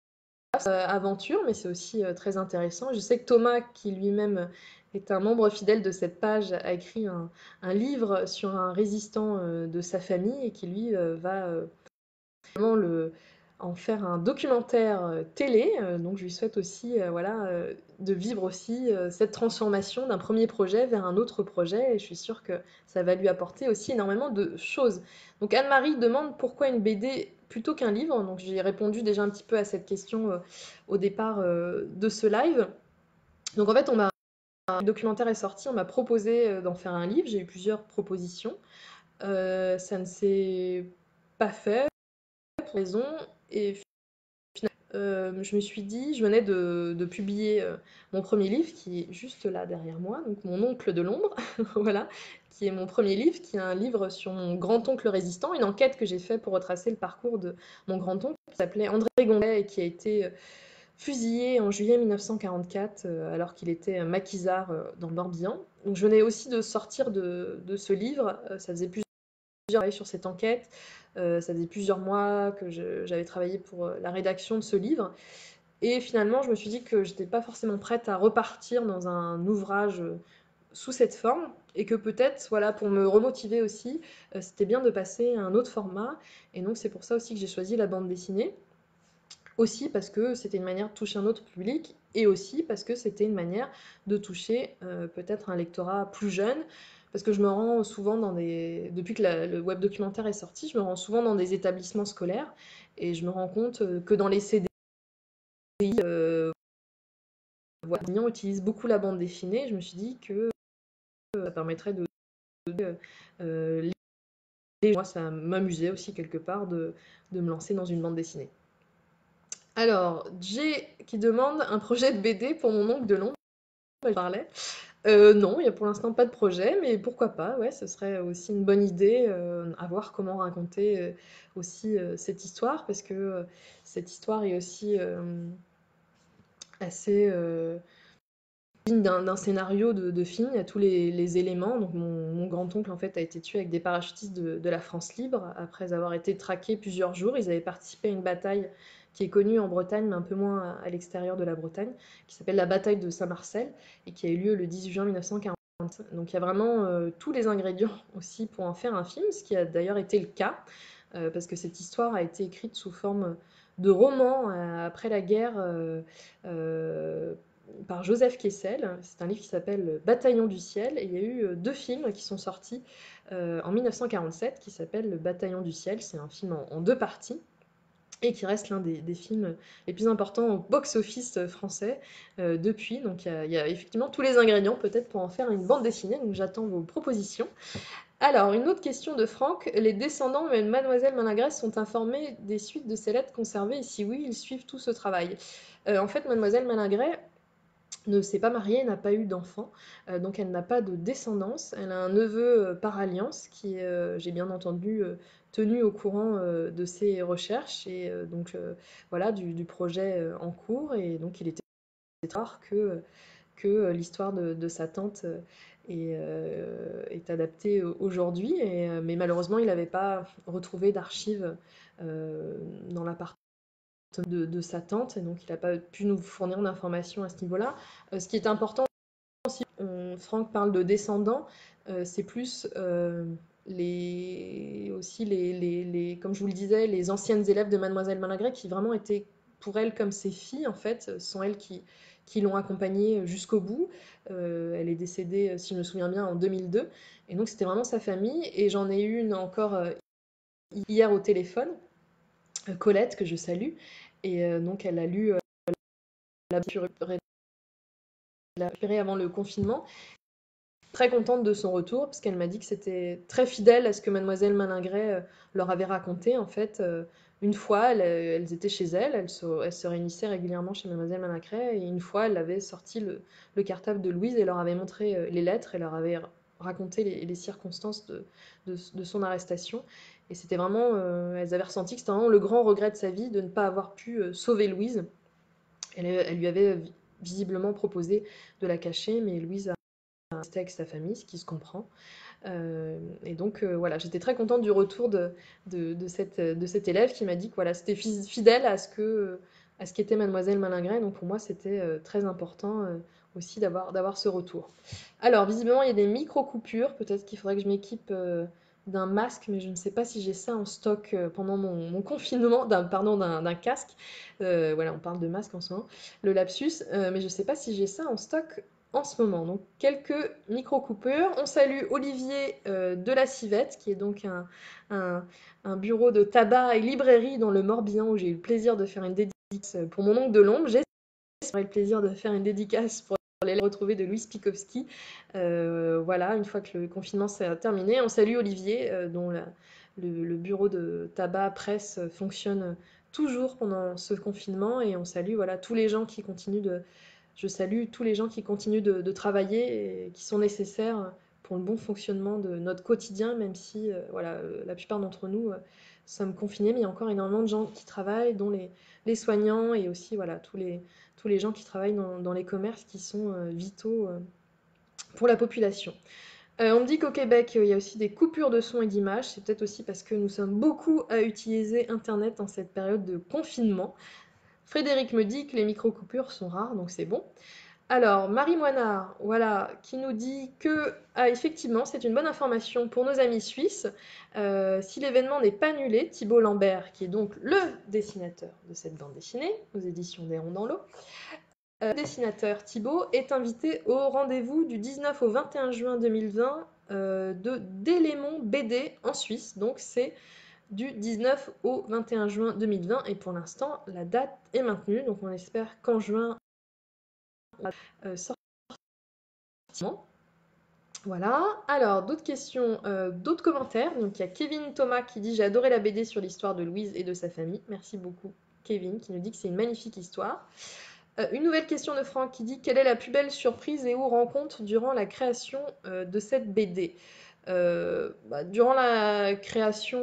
aventure, mais c'est aussi très intéressant. Je sais que Thomas, qui lui-même est un membre fidèle de cette page, a écrit un livre sur un résistant de sa famille et qui lui va vraiment en faire un documentaire télé. Donc je lui souhaite aussi voilà, de vivre aussi cette transformation d'un premier projet vers un autre projet. Et je suis sûre que ça va lui apporter aussi énormément de choses. Donc Anne-Marie demande pourquoi une BD plutôt qu'un livre. Donc j'ai répondu déjà un petit peu à cette question au départ de ce live. Donc en fait, le documentaire est sorti, on m'a proposé d'en faire un livre. J'ai eu plusieurs propositions. Ça ne s'est pas fait pour raison. Et je me suis dit, je venais de publier mon premier livre qui est juste là derrière moi, donc Mon oncle de l'ombre, voilà, qui est mon premier livre, qui est un livre sur mon grand-oncle résistant, une enquête que j'ai faite pour retracer le parcours de mon grand-oncle, qui s'appelait André Gondet et qui a été fusillé en juillet 1944 alors qu'il était maquisard dans le Morbihan. Donc je venais aussi de sortir de ce livre, ça faisait plusieurs mois sur cette enquête. Ça faisait plusieurs mois que j'avais travaillé pour la rédaction de ce livre. Et finalement, je me suis dit que j'étais pas forcément prête à repartir dans un ouvrage sous cette forme. Et que peut-être, voilà, pour me remotiver aussi, c'était bien de passer à un autre format. Et donc, c'est pour ça aussi que j'ai choisi la bande dessinée. Aussi parce que c'était une manière de toucher un autre public. Et aussi parce que c'était une manière de toucher peut-être un lectorat plus jeune. Parce que je me rends souvent dans des... Depuis que le web documentaire est sorti, je me rends souvent dans des établissements scolaires. Et je me rends compte que dans les CDI, voilà, les enseignants utilisent beaucoup la bande dessinée. Je me suis dit que ça permettrait de euh, moi, ça m'amusait aussi quelque part de me lancer dans une bande dessinée. Alors, Jay qui demande un projet de BD pour mon oncle de Londres. Je parlais. Non, il n'y a pour l'instant pas de projet, mais pourquoi pas, ouais, ce serait aussi une bonne idée à voir comment raconter aussi cette histoire, parce que cette histoire est aussi assez digne d'un scénario de film. Il y a tous les éléments. Donc mon grand-oncle en fait a été tué avec des parachutistes de la France libre après avoir été traqués plusieurs jours. Ils avaient participé à une bataille qui est connue en Bretagne, mais un peu moins à l'extérieur de la Bretagne, qui s'appelle la bataille de Saint-Marcel et qui a eu lieu le 18 juin 1940. Donc il y a vraiment tous les ingrédients aussi pour en faire un film, ce qui a d'ailleurs été le cas, parce que cette histoire a été écrite sous forme de roman après la guerre par Joseph Kessel. C'est un livre qui s'appelle Bataillon du ciel, et il y a eu deux films qui sont sortis en 1947 qui s'appellent Le Bataillon du ciel. C'est un film en deux parties et qui reste l'un des films les plus importants au box-office français depuis. Donc il y a effectivement tous les ingrédients peut-être pour en faire une bande dessinée, donc j'attends vos propositions. Alors, une autre question de Franck. Les descendants de Mademoiselle Managresse sont informés des suites de ces lettres conservées et si oui, ils suivent tout ce travail. En fait, Mademoiselle Managret, ne s'est pas mariée, n'a pas eu d'enfant, donc elle n'a pas de descendance. Elle a un neveu par alliance qui est, j'ai bien entendu, tenu au courant de ses recherches et donc voilà, du projet en cours. Et donc il était rare que l'histoire de sa tante est adaptée aujourd'hui. Mais malheureusement, il n'avait pas retrouvé d'archives dans l'appartement de sa tante, et donc il n'a pas pu nous fournir d'informations à ce niveau-là. Ce qui est important, si Franck parle de descendants, c'est plus aussi comme je vous le disais, les anciennes élèves de Mademoiselle Malingré qui vraiment étaient pour elle comme ses filles, en fait. Ce sont elles qui l'ont accompagnée jusqu'au bout. Elle est décédée, si je me souviens bien, en 2002. Et donc c'était vraiment sa famille. Et j'en ai eu une encore hier au téléphone, Colette, que je salue. Et donc elle a lu la récupérée avant le confinement. Très contente de son retour, parce qu'elle m'a dit que c'était très fidèle à ce que Mademoiselle Malingré leur avait raconté. En fait, une fois, elles étaient chez elle, elles se réunissaient régulièrement chez Mademoiselle Malingré, et une fois, elle avait sorti le cartable de Louise et leur avait montré les lettres et leur avait raconté les circonstances de son arrestation. Et c'était vraiment, elles avaient ressenti que c'était vraiment le grand regret de sa vie de ne pas avoir pu sauver Louise. Elle lui avait visiblement proposé de la cacher, mais Louise a resté avec sa famille, ce qui se comprend. Et donc voilà, j'étais très contente du retour de cet élève qui m'a dit que voilà, c'était fidèle à ce qu'était Mademoiselle Malingré. Donc pour moi, c'était très important aussi d'avoir ce retour. Alors, visiblement, il y a des micro-coupures. Peut-être qu'il faudrait que je m'équipe d'un masque, mais je ne sais pas si j'ai ça en stock pendant mon confinement, d'un casque. Voilà, on parle de masque en ce moment, le lapsus, mais je ne sais pas si j'ai ça en stock en ce moment. Donc quelques micro-coupures. On salue Olivier de la Civette, qui est donc un bureau de tabac et librairie dans le Morbihan, où j'ai eu le plaisir de faire une dédicace pour mon oncle de l'ombre. J'aurai le plaisir de faire une dédicace pour les retrouver de Louis Pikowski. Voilà, une fois que le confinement s'est terminé, on salue Olivier, dont le bureau de tabac presse fonctionne toujours pendant ce confinement, et on salue voilà, tous les gens qui continuent je salue tous les gens qui continuent de travailler et qui sont nécessaires pour le bon fonctionnement de notre quotidien, même si voilà, la plupart d'entre nous sommes confinés, mais il y a encore énormément de gens qui travaillent, dont les soignants et aussi voilà, tous les gens qui travaillent dans les commerces qui sont vitaux pour la population. On me dit qu'au Québec, il y a aussi des coupures de son et d'image. C'est peut-être aussi parce que nous sommes beaucoup à utiliser Internet en cette période de confinement. Frédéric me dit que les micro-coupures sont rares, donc c'est bon. Alors, Marie Moinard, voilà, qui nous dit que, effectivement, c'est une bonne information pour nos amis suisses. Si l'événement n'est pas annulé, Thibault Lambert, qui est donc le dessinateur de cette bande dessinée, aux éditions des Ronds dans l'eau, le dessinateur Thibault est invité au rendez-vous du 19 au 21 juin 2020 de Délémon BD en Suisse. Donc, c'est du 19 au 21 juin 2020, et pour l'instant, la date est maintenue. Donc, on espère qu'en juin, sortiment. Voilà. Alors, d'autres questions, d'autres commentaires. Donc, il y a Kevin Thomas qui dit: j'ai adoré la BD sur l'histoire de Louise et de sa famille. Merci beaucoup, Kevin, qui nous dit que c'est une magnifique histoire. Une nouvelle question de Franck qui dit: quelle est la plus belle surprise et ou rencontre durant la création de cette BD? Durant la création,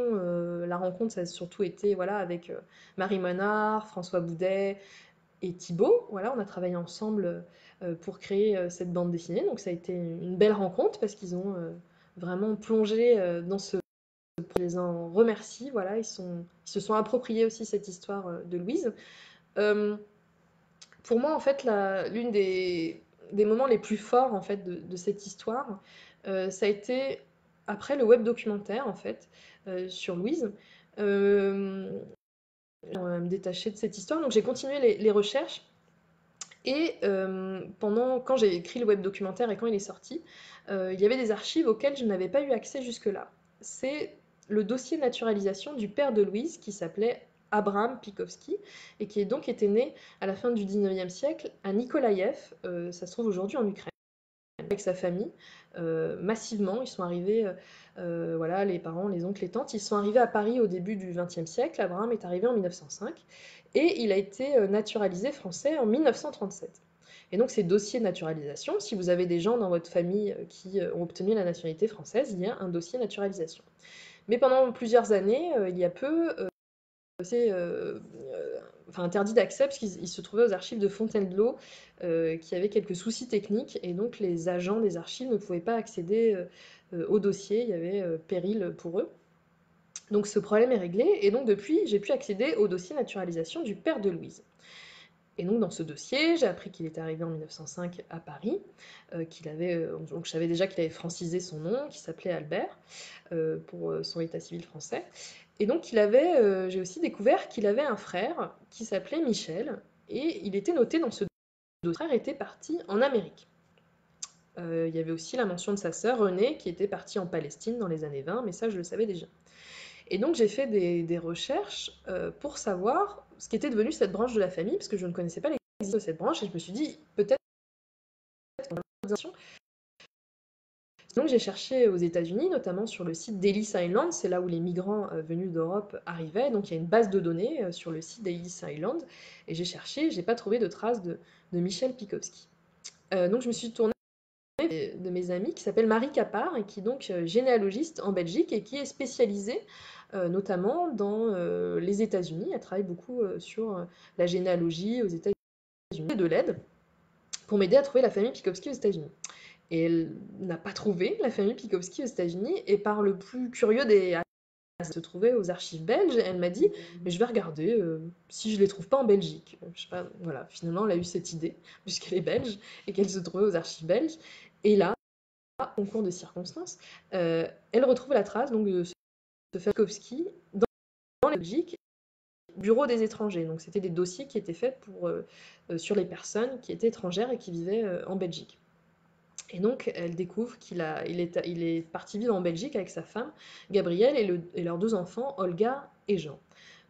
la rencontre, ça a surtout été voilà, avec Marie Monard, François Boudet et Thibault. Voilà, on a travaillé ensemble pour créer cette bande dessinée. Donc ça a été une belle rencontre parce qu'ils ont vraiment plongé dans ce. Je les en remercie. Voilà, ils se sont appropriés aussi cette histoire de Louise. Pour moi, en fait, l'une des moments les plus forts en fait, de cette histoire, ça a été après le web documentaire en fait, sur Louise. Me détacher de cette histoire, donc j'ai continué les recherches. Et quand j'ai écrit le web documentaire et quand il est sorti, il y avait des archives auxquelles je n'avais pas eu accès jusque-là. C'est le dossier naturalisation du père de Louise qui s'appelait Abraham Pikowski et qui donc était né à la fin du 19e siècle à Nikolaïev, ça se trouve aujourd'hui en Ukraine, avec sa famille, massivement. Ils sont arrivés, voilà, les parents, les oncles, les tantes, ils sont arrivés à Paris au début du XXe siècle. Abraham est arrivé en 1905 et il a été naturalisé français en 1937. Et donc ces dossiers de naturalisation, si vous avez des gens dans votre famille qui ont obtenu la nationalité française, il y a un dossier naturalisation. Mais pendant plusieurs années, il y a peu, c'est interdit d'accès parce qu'il se trouvait aux archives de Fontainebleau qui avait quelques soucis techniques et donc les agents des archives ne pouvaient pas accéder au dossier, il y avait péril pour eux. Donc ce problème est réglé et donc depuis j'ai pu accéder au dossier naturalisation du père de Louise. Et donc dans ce dossier, j'ai appris qu'il était arrivé en 1905 à Paris, donc je savais déjà qu'il avait francisé son nom, qu'il s'appelait Albert, pour son état civil français. Et donc j'ai aussi découvert qu'il avait un frère qui s'appelait Michel, et il était noté dans ce dossier, que son frère était parti en Amérique. Il y avait aussi la mention de sa sœur Renée, qui était partie en Palestine dans les années 20, mais ça je le savais déjà. Et donc j'ai fait des recherches pour savoir ce qu'était devenu cette branche de la famille, parce que je ne connaissais pas l'existence de cette branche, et je me suis dit, peut-être qu'on a l'organisation. Donc j'ai cherché aux États-Unis, notamment sur le site d'Ellis Island, c'est là où les migrants venus d'Europe arrivaient, donc il y a une base de données sur le site d'Ellis Island, et j'ai cherché, j'ai pas trouvé de traces de Michel Pikowski. Donc je me suis tournée de mes amis qui s'appelle Marie Capard et qui est donc généalogiste en Belgique et qui est spécialisée notamment dans les États-Unis. Elle travaille beaucoup sur la généalogie aux États-Unis et de l'aide pour m'aider à trouver la famille Pikowski aux États-Unis. Et elle n'a pas trouvé la famille Pikowski aux États-Unis et par le plus curieux des se trouvait aux archives belges, elle m'a dit mais je vais regarder si je les trouve pas en Belgique. Je sais pas, voilà, finalement elle a eu cette idée puisqu'elle est belge et qu'elle se trouvait aux archives belges. Et là, en cours de circonstances, elle retrouve la trace donc de ce Pikowski dans la Belgique, bureau des étrangers. Donc c'était des dossiers qui étaient faits sur les personnes qui étaient étrangères et qui vivaient en Belgique. Et donc elle découvre qu'il est parti vivre en Belgique avec sa femme, Gabrielle, et leurs 2 enfants, Olga et Jean.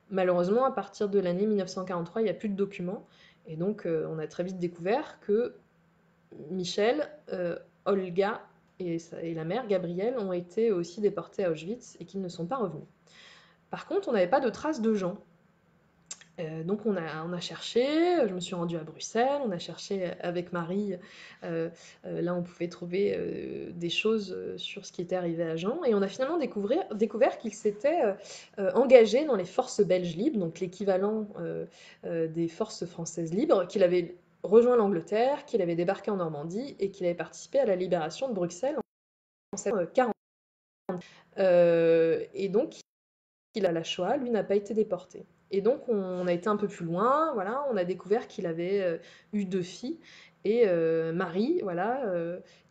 Malheureusement, à partir de l'année 1943, il n'y a plus de documents. Et donc on a très vite découvert que Michel, Olga et la mère, Gabrielle, ont été aussi déportés à Auschwitz et qu'ils ne sont pas revenus. Par contre, on n'avait pas de traces de Jean. Donc on a cherché, je me suis rendue à Bruxelles, on a cherché avec Marie, là on pouvait trouver des choses sur ce qui était arrivé à Jean, et on a finalement découvert qu'il s'était engagé dans les forces belges libres, donc l'équivalent des forces françaises libres, qu'il avait rejoint l'Angleterre, qu'il avait débarqué en Normandie et qu'il avait participé à la libération de Bruxelles en 1940. Et donc il a la Shoah, lui n'a pas été déporté. Et donc on a été un peu plus loin, voilà, on a découvert qu'il avait eu 2 filles, et Marie, voilà,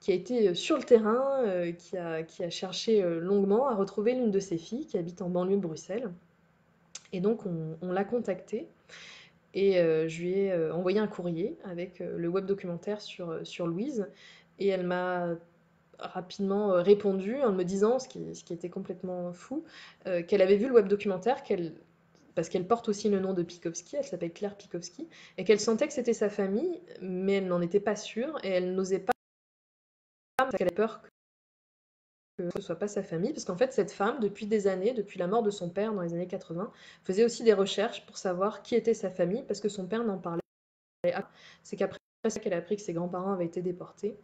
qui a été sur le terrain, qui a cherché longuement à retrouver l'une de ses filles, qui habite en banlieue de Bruxelles. Et donc on l'a contactée, et je lui ai envoyé un courrier avec le web documentaire sur Louise, et elle m'a rapidement répondu en me disant, ce qui était complètement fou, qu'elle avait vu le web documentaire, parce qu'elle porte aussi le nom de Pikowski, elle s'appelle Claire Pikowski, et qu'elle sentait que c'était sa famille, mais elle n'en était pas sûre, et elle n'osait pas, parce qu'elle avait peur que ce ne soit pas sa famille, parce qu'en fait cette femme, depuis des années, depuis la mort de son père dans les années 80, faisait aussi des recherches pour savoir qui était sa famille, parce que son père n'en parlait pas. C'est qu'après ça qu'elle a appris que ses grands-parents avaient été déportés.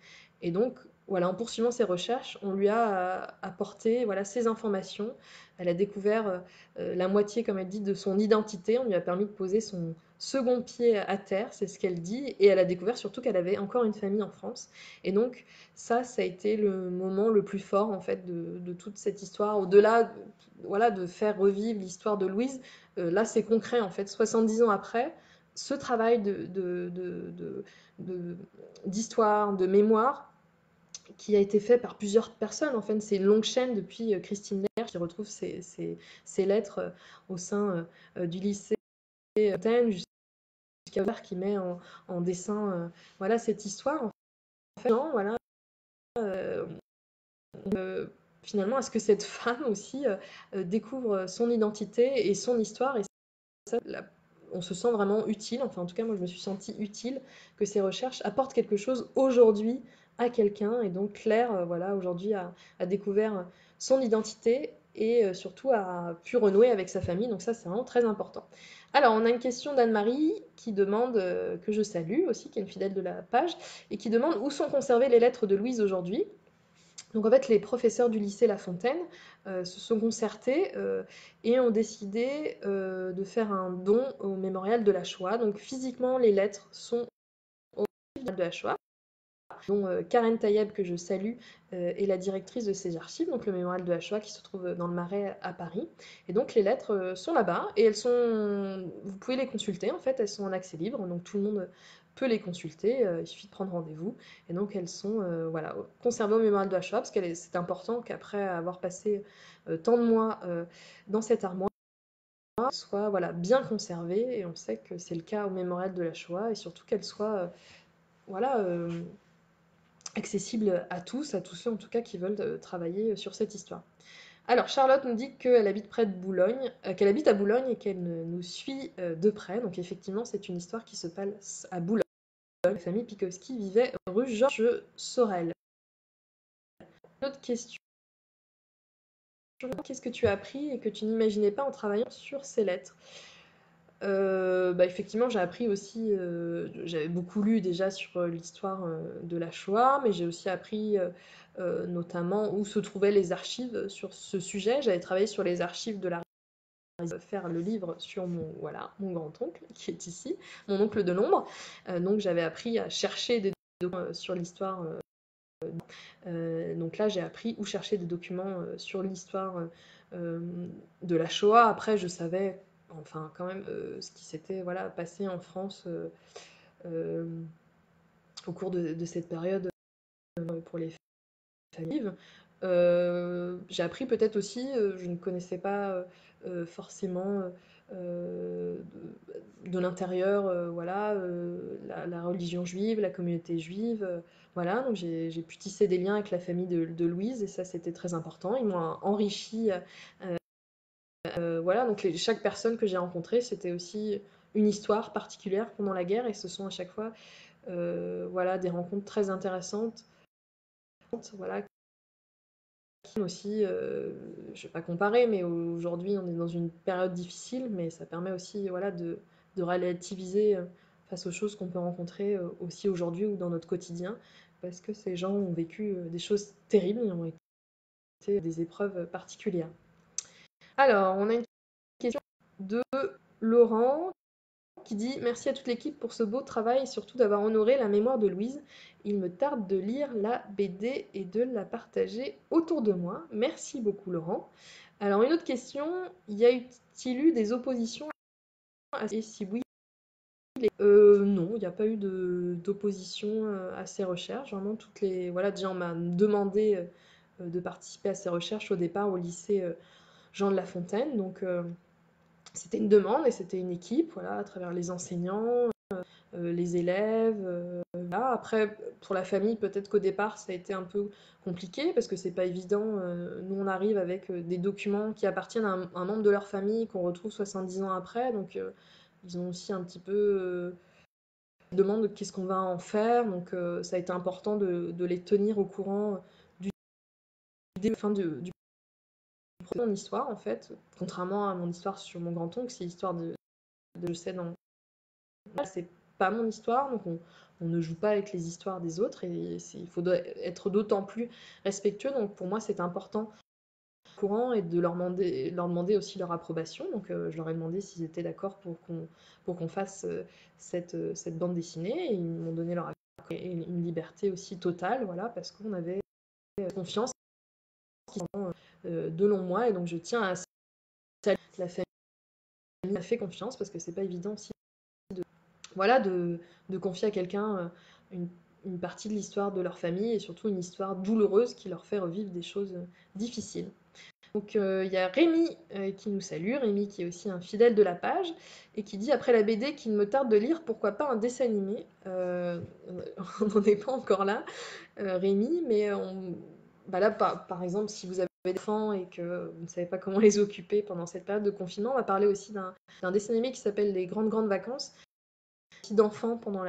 Et donc, voilà, en poursuivant ses recherches, on lui a apporté voilà, ces informations. Elle a découvert la moitié, comme elle dit, de son identité. On lui a permis de poser son second pied à terre, c'est ce qu'elle dit. Et elle a découvert surtout qu'elle avait encore une famille en France. Et donc, ça a été le moment le plus fort, en fait, de toute cette histoire. Au-delà voilà, de faire revivre l'histoire de Louise, là, c'est concret, en fait. 70 ans après, ce travail d'histoire, de mémoire, qui a été fait par plusieurs personnes. En fait, c'est une longue chaîne depuis Christine Lair qui retrouve ses lettres au sein du lycée Fontaine, jusqu'à Lair qui met en dessin voilà, cette histoire. En fait, non, voilà, finalement, est-ce que cette femme aussi découvre son identité et son histoire, et ça, on se sent vraiment utile, enfin en tout cas moi je me suis sentie utile, que ces recherches apportent quelque chose aujourd'hui à quelqu'un, et donc Claire voilà, aujourd'hui a découvert son identité et surtout a pu renouer avec sa famille, donc ça c'est vraiment très important. Alors on a une question d'Anne-Marie qui demande, que je salue aussi, qui est une fidèle de la page, et qui demande où sont conservées les lettres de Louise aujourd'hui. Donc en fait, les professeurs du lycée La Fontaine se sont concertés et ont décidé de faire un don au mémorial de la Shoah. Donc physiquement, les lettres sont au mémorial de la Shoah, dont Karen Tayeb, que je salue, est la directrice de ces archives, donc le mémorial de la Shoah qui se trouve dans le Marais à Paris. Et donc les lettres sont là-bas et vous pouvez les consulter en fait, elles sont en accès libre, donc tout le monde peut les consulter, il suffit de prendre rendez-vous. Et donc elles sont voilà, conservées au mémorial de la Shoah parce que c'est important qu'après avoir passé tant de mois dans cette armoire, soit voilà, bien conservée, et on sait que c'est le cas au mémorial de la Shoah, et surtout qu'elle soit voilà, accessible à tous ceux en tout cas qui veulent travailler sur cette histoire. Alors Charlotte nous dit qu'elle habite près de Boulogne, qu'elle habite à Boulogne et qu'elle nous suit de près. Donc effectivement, c'est une histoire qui se passe à Boulogne. La famille Pikowski vivait rue Georges Sorel. Une autre question. Qu'est-ce que tu as appris et que tu n'imaginais pas en travaillant sur ces lettres? Effectivement, j'ai appris aussi, j'avais beaucoup lu déjà sur l'histoire de la Shoah, mais j'ai aussi appris notamment où se trouvaient les archives sur ce sujet. J'avais travaillé sur les archives de la faire le livre sur mon grand-oncle qui est ici, mon oncle de l'ombre. Donc j'avais appris à chercher des documents sur l'histoire. Donc là, j'ai appris où chercher des documents sur l'histoire de la Shoah. Après, je savais enfin quand même ce qui s'était voilà, passé en France euh, au cours de cette période pour les familles. J'ai appris peut-être aussi, je ne connaissais pas forcément euh, de l'intérieur, voilà, la religion juive, la communauté juive, voilà, donc j'ai pu tisser des liens avec la famille de Louise, et ça c'était très important. Ils m'ont enrichi, voilà, donc chaque personne que j'ai rencontrée, c'était aussi une histoire particulière pendant la guerre, et ce sont à chaque fois voilà, des rencontres très intéressantes, voilà, aussi, je ne vais pas comparer, mais aujourd'hui on est dans une période difficile, mais ça permet aussi voilà, de relativiser face aux choses qu'on peut rencontrer aussi aujourd'hui ou dans notre quotidien, parce que ces gens ont vécu des choses terribles et ont été des épreuves particulières. Alors, on a une question de Laurent qui dit merci à toute l'équipe pour ce beau travail et surtout d'avoir honoré la mémoire de Louise. Il me tarde de lire la BD et de la partager autour de moi. Merci beaucoup Laurent. Alors une autre question, y a-t-il eu des oppositions et si oui, non, il n'y a pas eu d'opposition à ces recherches. Vraiment toutes les voilà, déjà on m'a demandé de participer à ces recherches au départ au lycée Jean de La Fontaine, donc c'était une demande et c'était une équipe, voilà, à travers les enseignants, les élèves. Voilà. Après, pour la famille, peut-être qu'au départ, ça a été un peu compliqué parce que c'est pas évident. Nous, on arrive avec des documents qui appartiennent à un membre de leur famille qu'on retrouve 70 ans après. Donc, ils ont aussi un petit peu demande de qu'est-ce qu'on va en faire. Donc, ça a été important de les tenir au courant du début fin du mon histoire, en fait. Contrairement à mon histoire sur mon grand-oncle, c'est l'histoire de je sais dans c'est pas mon histoire, donc on ne joue pas avec les histoires des autres, et il faut être d'autant plus respectueux. Donc pour moi, c'est important courant et de leur demander aussi leur approbation. Donc je leur ai demandé s'ils étaient d'accord pour qu'on fasse cette bande dessinée, et ils m'ont donné leur accord et une liberté aussi totale, voilà, parce qu'on avait confiance de longs mois, et donc je tiens à saluer la famille m'a fait confiance parce que c'est pas évident aussi voilà, de confier à quelqu'un une partie de l'histoire de leur famille, et surtout une histoire douloureuse qui leur fait revivre des choses difficiles. Donc il y a Rémi qui nous salue, Rémi qui est aussi un fidèle de la page, et qui dit après la BD qu'il me tarde de lire, pourquoi pas un dessin animé. On n'en est pas encore là, Rémi, mais là par exemple si vous avez des enfants et que vous ne savez pas comment les occuper pendant cette période de confinement, on va parler aussi d'un dessin animé qui s'appelle Les Grandes Vacances, d'enfants pendant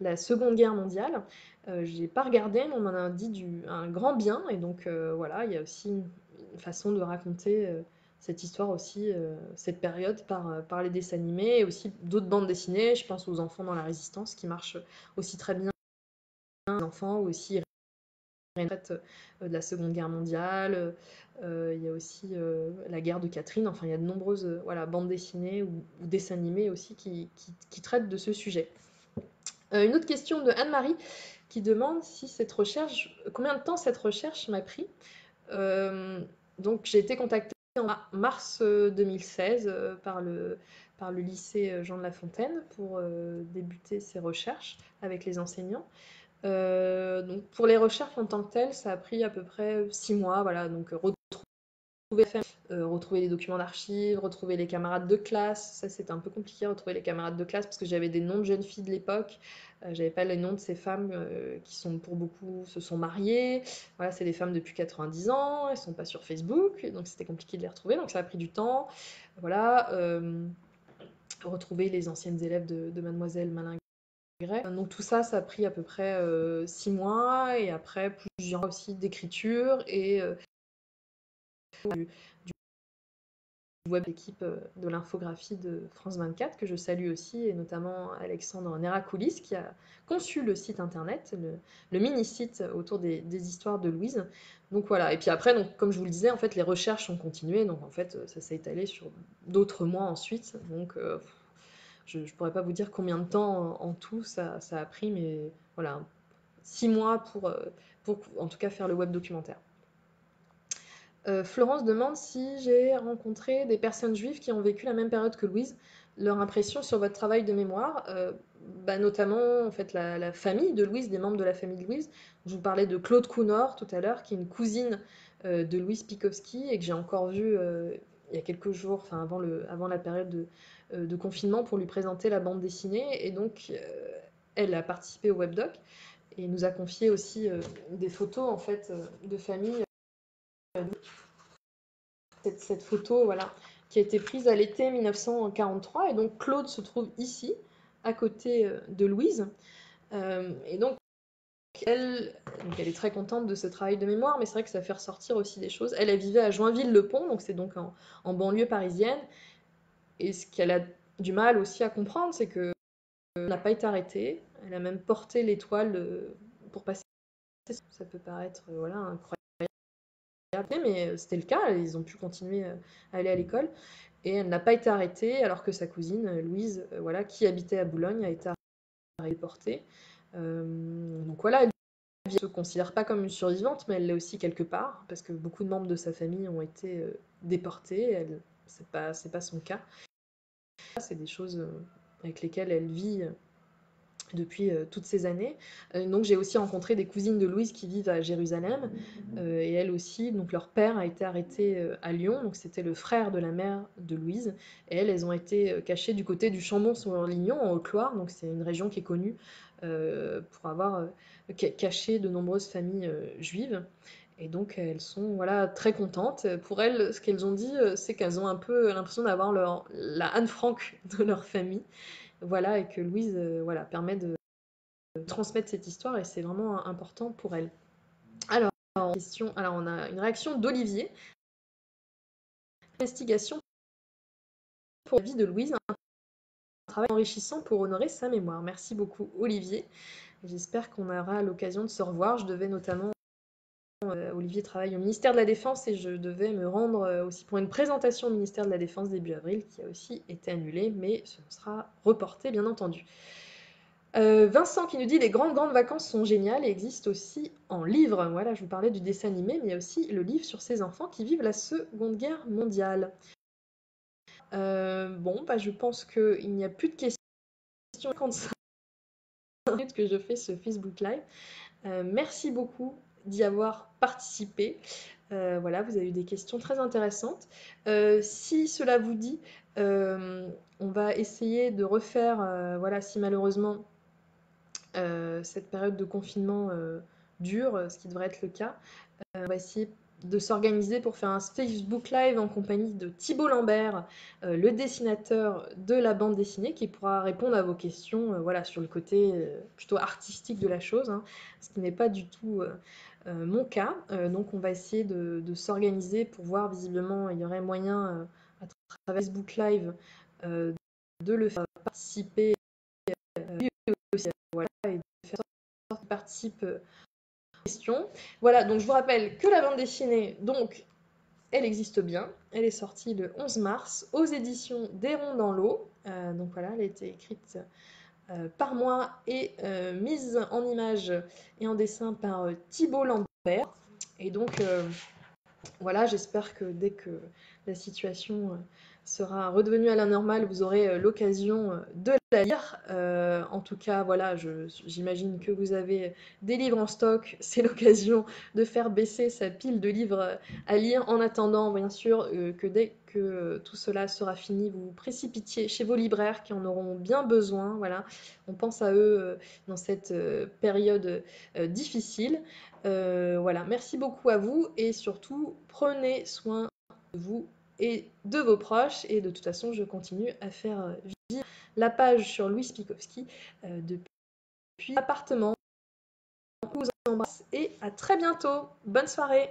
la Seconde Guerre mondiale. J'ai pas regardé, mais on m'en a dit un grand bien, et donc voilà, il y a aussi façon de raconter cette histoire aussi, cette période par les dessins animés et aussi d'autres bandes dessinées. Je pense aux Enfants dans la Résistance qui marchent aussi très bien, les enfants, ou aussi de la Seconde Guerre mondiale. Il y a aussi la guerre de Catherine. Enfin, il y a de nombreuses voilà, bandes dessinées ou dessins animés aussi qui traitent de ce sujet. Une autre question de Anne-Marie qui demande si cette recherche, combien de temps cette recherche m'a pris. Donc j'ai été contactée en mars 2016 par le lycée Jean de La Fontaine pour débuter ces recherches avec les enseignants. Donc pour les recherches en tant que telles, ça a pris à peu près 6 mois. Voilà, donc retrouver les documents d'archives, retrouver les camarades de classe. Ça, c'était un peu compliqué, retrouver les camarades de classe, parce que j'avais des noms de jeunes filles de l'époque. J'avais pas les noms de ces femmes qui sont, pour beaucoup, se sont mariées. Voilà, c'est des femmes depuis 90 ans, elles sont pas sur Facebook, donc c'était compliqué de les retrouver, donc ça a pris du temps. Voilà, retrouver les anciennes élèves de Mademoiselle Malingré. Donc tout ça, ça a pris à peu près 6 mois, et après plusieurs mois aussi d'écriture et du web d'équipe de l'infographie de France 24, que je salue aussi, et notamment Alexandre Nérakoulis, qui a conçu le site internet, le mini-site autour des histoires de Louise. Donc voilà, et puis après, donc, comme je vous le disais, en fait, les recherches ont continué, donc en fait, ça s'est étalé sur d'autres mois ensuite. Donc je ne pourrais pas vous dire combien de temps en tout ça a pris, mais voilà, 6 mois pour en tout cas faire le web documentaire. Florence demande si j'ai rencontré des personnes juives qui ont vécu la même période que Louise, leur impression sur votre travail de mémoire, notamment en fait la famille de Louise, des membres de la famille de Louise. Je vous parlais de Claude Counor tout à l'heure, qui est une cousine de Louise Pikowski et que j'ai encore vue il y a quelques jours, enfin avant la période de confinement, pour lui présenter la bande dessinée. Et donc elle a participé au webdoc et nous a confié aussi des photos en fait de famille. Cette photo, voilà, qui a été prise à l'été 1943, et donc Claude se trouve ici, à côté de Louise. Et donc elle est très contente de ce travail de mémoire, mais c'est vrai que ça fait ressortir aussi des choses. Elle vivait à Joinville-le-Pont, donc c'est donc en banlieue parisienne, et ce qu'elle a du mal aussi à comprendre, c'est qu'elle n'a pas été arrêtée. Elle a même porté l'étoile pour passer. Ça peut paraître voilà, incroyable, mais c'était le cas. Ils ont pu continuer à aller à l'école. Et elle n'a pas été arrêtée, alors que sa cousine, Louise, voilà, qui habitait à Boulogne, a été déportée. Donc voilà, elle ne se considère pas comme une survivante, mais elle l'est aussi quelque part, parce que beaucoup de membres de sa famille ont été déportés. C'est pas son cas. C'est des choses avec lesquelles elle vit depuis toutes ces années. Donc j'ai aussi rencontré des cousines de Louise qui vivent à Jérusalem, et elles aussi, donc leur père a été arrêté à Lyon, donc c'était le frère de la mère de Louise, et elles ont été cachées du côté du Chambon-sur-Lignon, en Haute-Loire, donc c'est une région qui est connue pour avoir caché de nombreuses familles juives. Et donc elles sont voilà, très contentes. Pour elles, ce qu'elles ont dit, c'est qu'elles ont un peu l'impression d'avoir la Anne Frank de leur famille. Voilà, et que Louise voilà, permet de transmettre cette histoire, et c'est vraiment important pour elle. Alors, on a une réaction d'Olivier. Investigation pour la vie de Louise, un travail enrichissant pour honorer sa mémoire. Merci beaucoup, Olivier. J'espère qu'on aura l'occasion de se revoir. Je devais notamment Olivier travaille au ministère de la Défense, et je devais me rendre aussi pour une présentation au ministère de la Défense début avril, qui a aussi été annulée, mais ce sera reporté bien entendu. Vincent qui nous dit: les grandes vacances sont géniales et existent aussi en livre. Voilà, je vous parlais du dessin animé, mais il y a aussi le livre sur ces enfants qui vivent la Seconde Guerre mondiale. Je pense qu'il n'y a plus de questions quand ça que je fais ce Facebook Live. Merci beaucoup d'y avoir participé. Voilà, vous avez eu des questions très intéressantes. Si cela vous dit, on va essayer de refaire, voilà, si malheureusement cette période de confinement dure, ce qui devrait être le cas, on va essayer de s'organiser pour faire un Facebook Live en compagnie de Thibault Lambert, le dessinateur de la bande dessinée, qui pourra répondre à vos questions voilà, sur le côté plutôt artistique de la chose, hein, ce qui n'est pas du tout mon cas. Donc on va essayer de s'organiser pour voir, visiblement, il y aurait moyen à travers Facebook Live de le faire participer lui aussi, voilà, et de faire sorte qu'il participe questions. Voilà, donc je vous rappelle que la bande dessinée, donc, elle existe bien. Elle est sortie le 11 mars aux éditions Des Ronds dans l'eau. Donc voilà, elle a été écrite par moi et mise en image et en dessin par Thibault Lambert. Et donc voilà, j'espère que dès que la situation sera redevenue à la normale, vous aurez l'occasion de la lire. En tout cas, voilà, j'imagine que vous avez des livres en stock. C'est l'occasion de faire baisser sa pile de livres à lire. En attendant, bien sûr, que dès que tout cela sera fini, vous vous précipitiez chez vos libraires qui en auront bien besoin. Voilà, on pense à eux dans cette période difficile. Voilà, merci beaucoup à vous et surtout prenez soin de vous et de vos proches. Et de toute façon, je continue à faire vivre la page sur Louis Spikowski depuis l'appartement. Je vous embrasse et à très bientôt. Bonne soirée.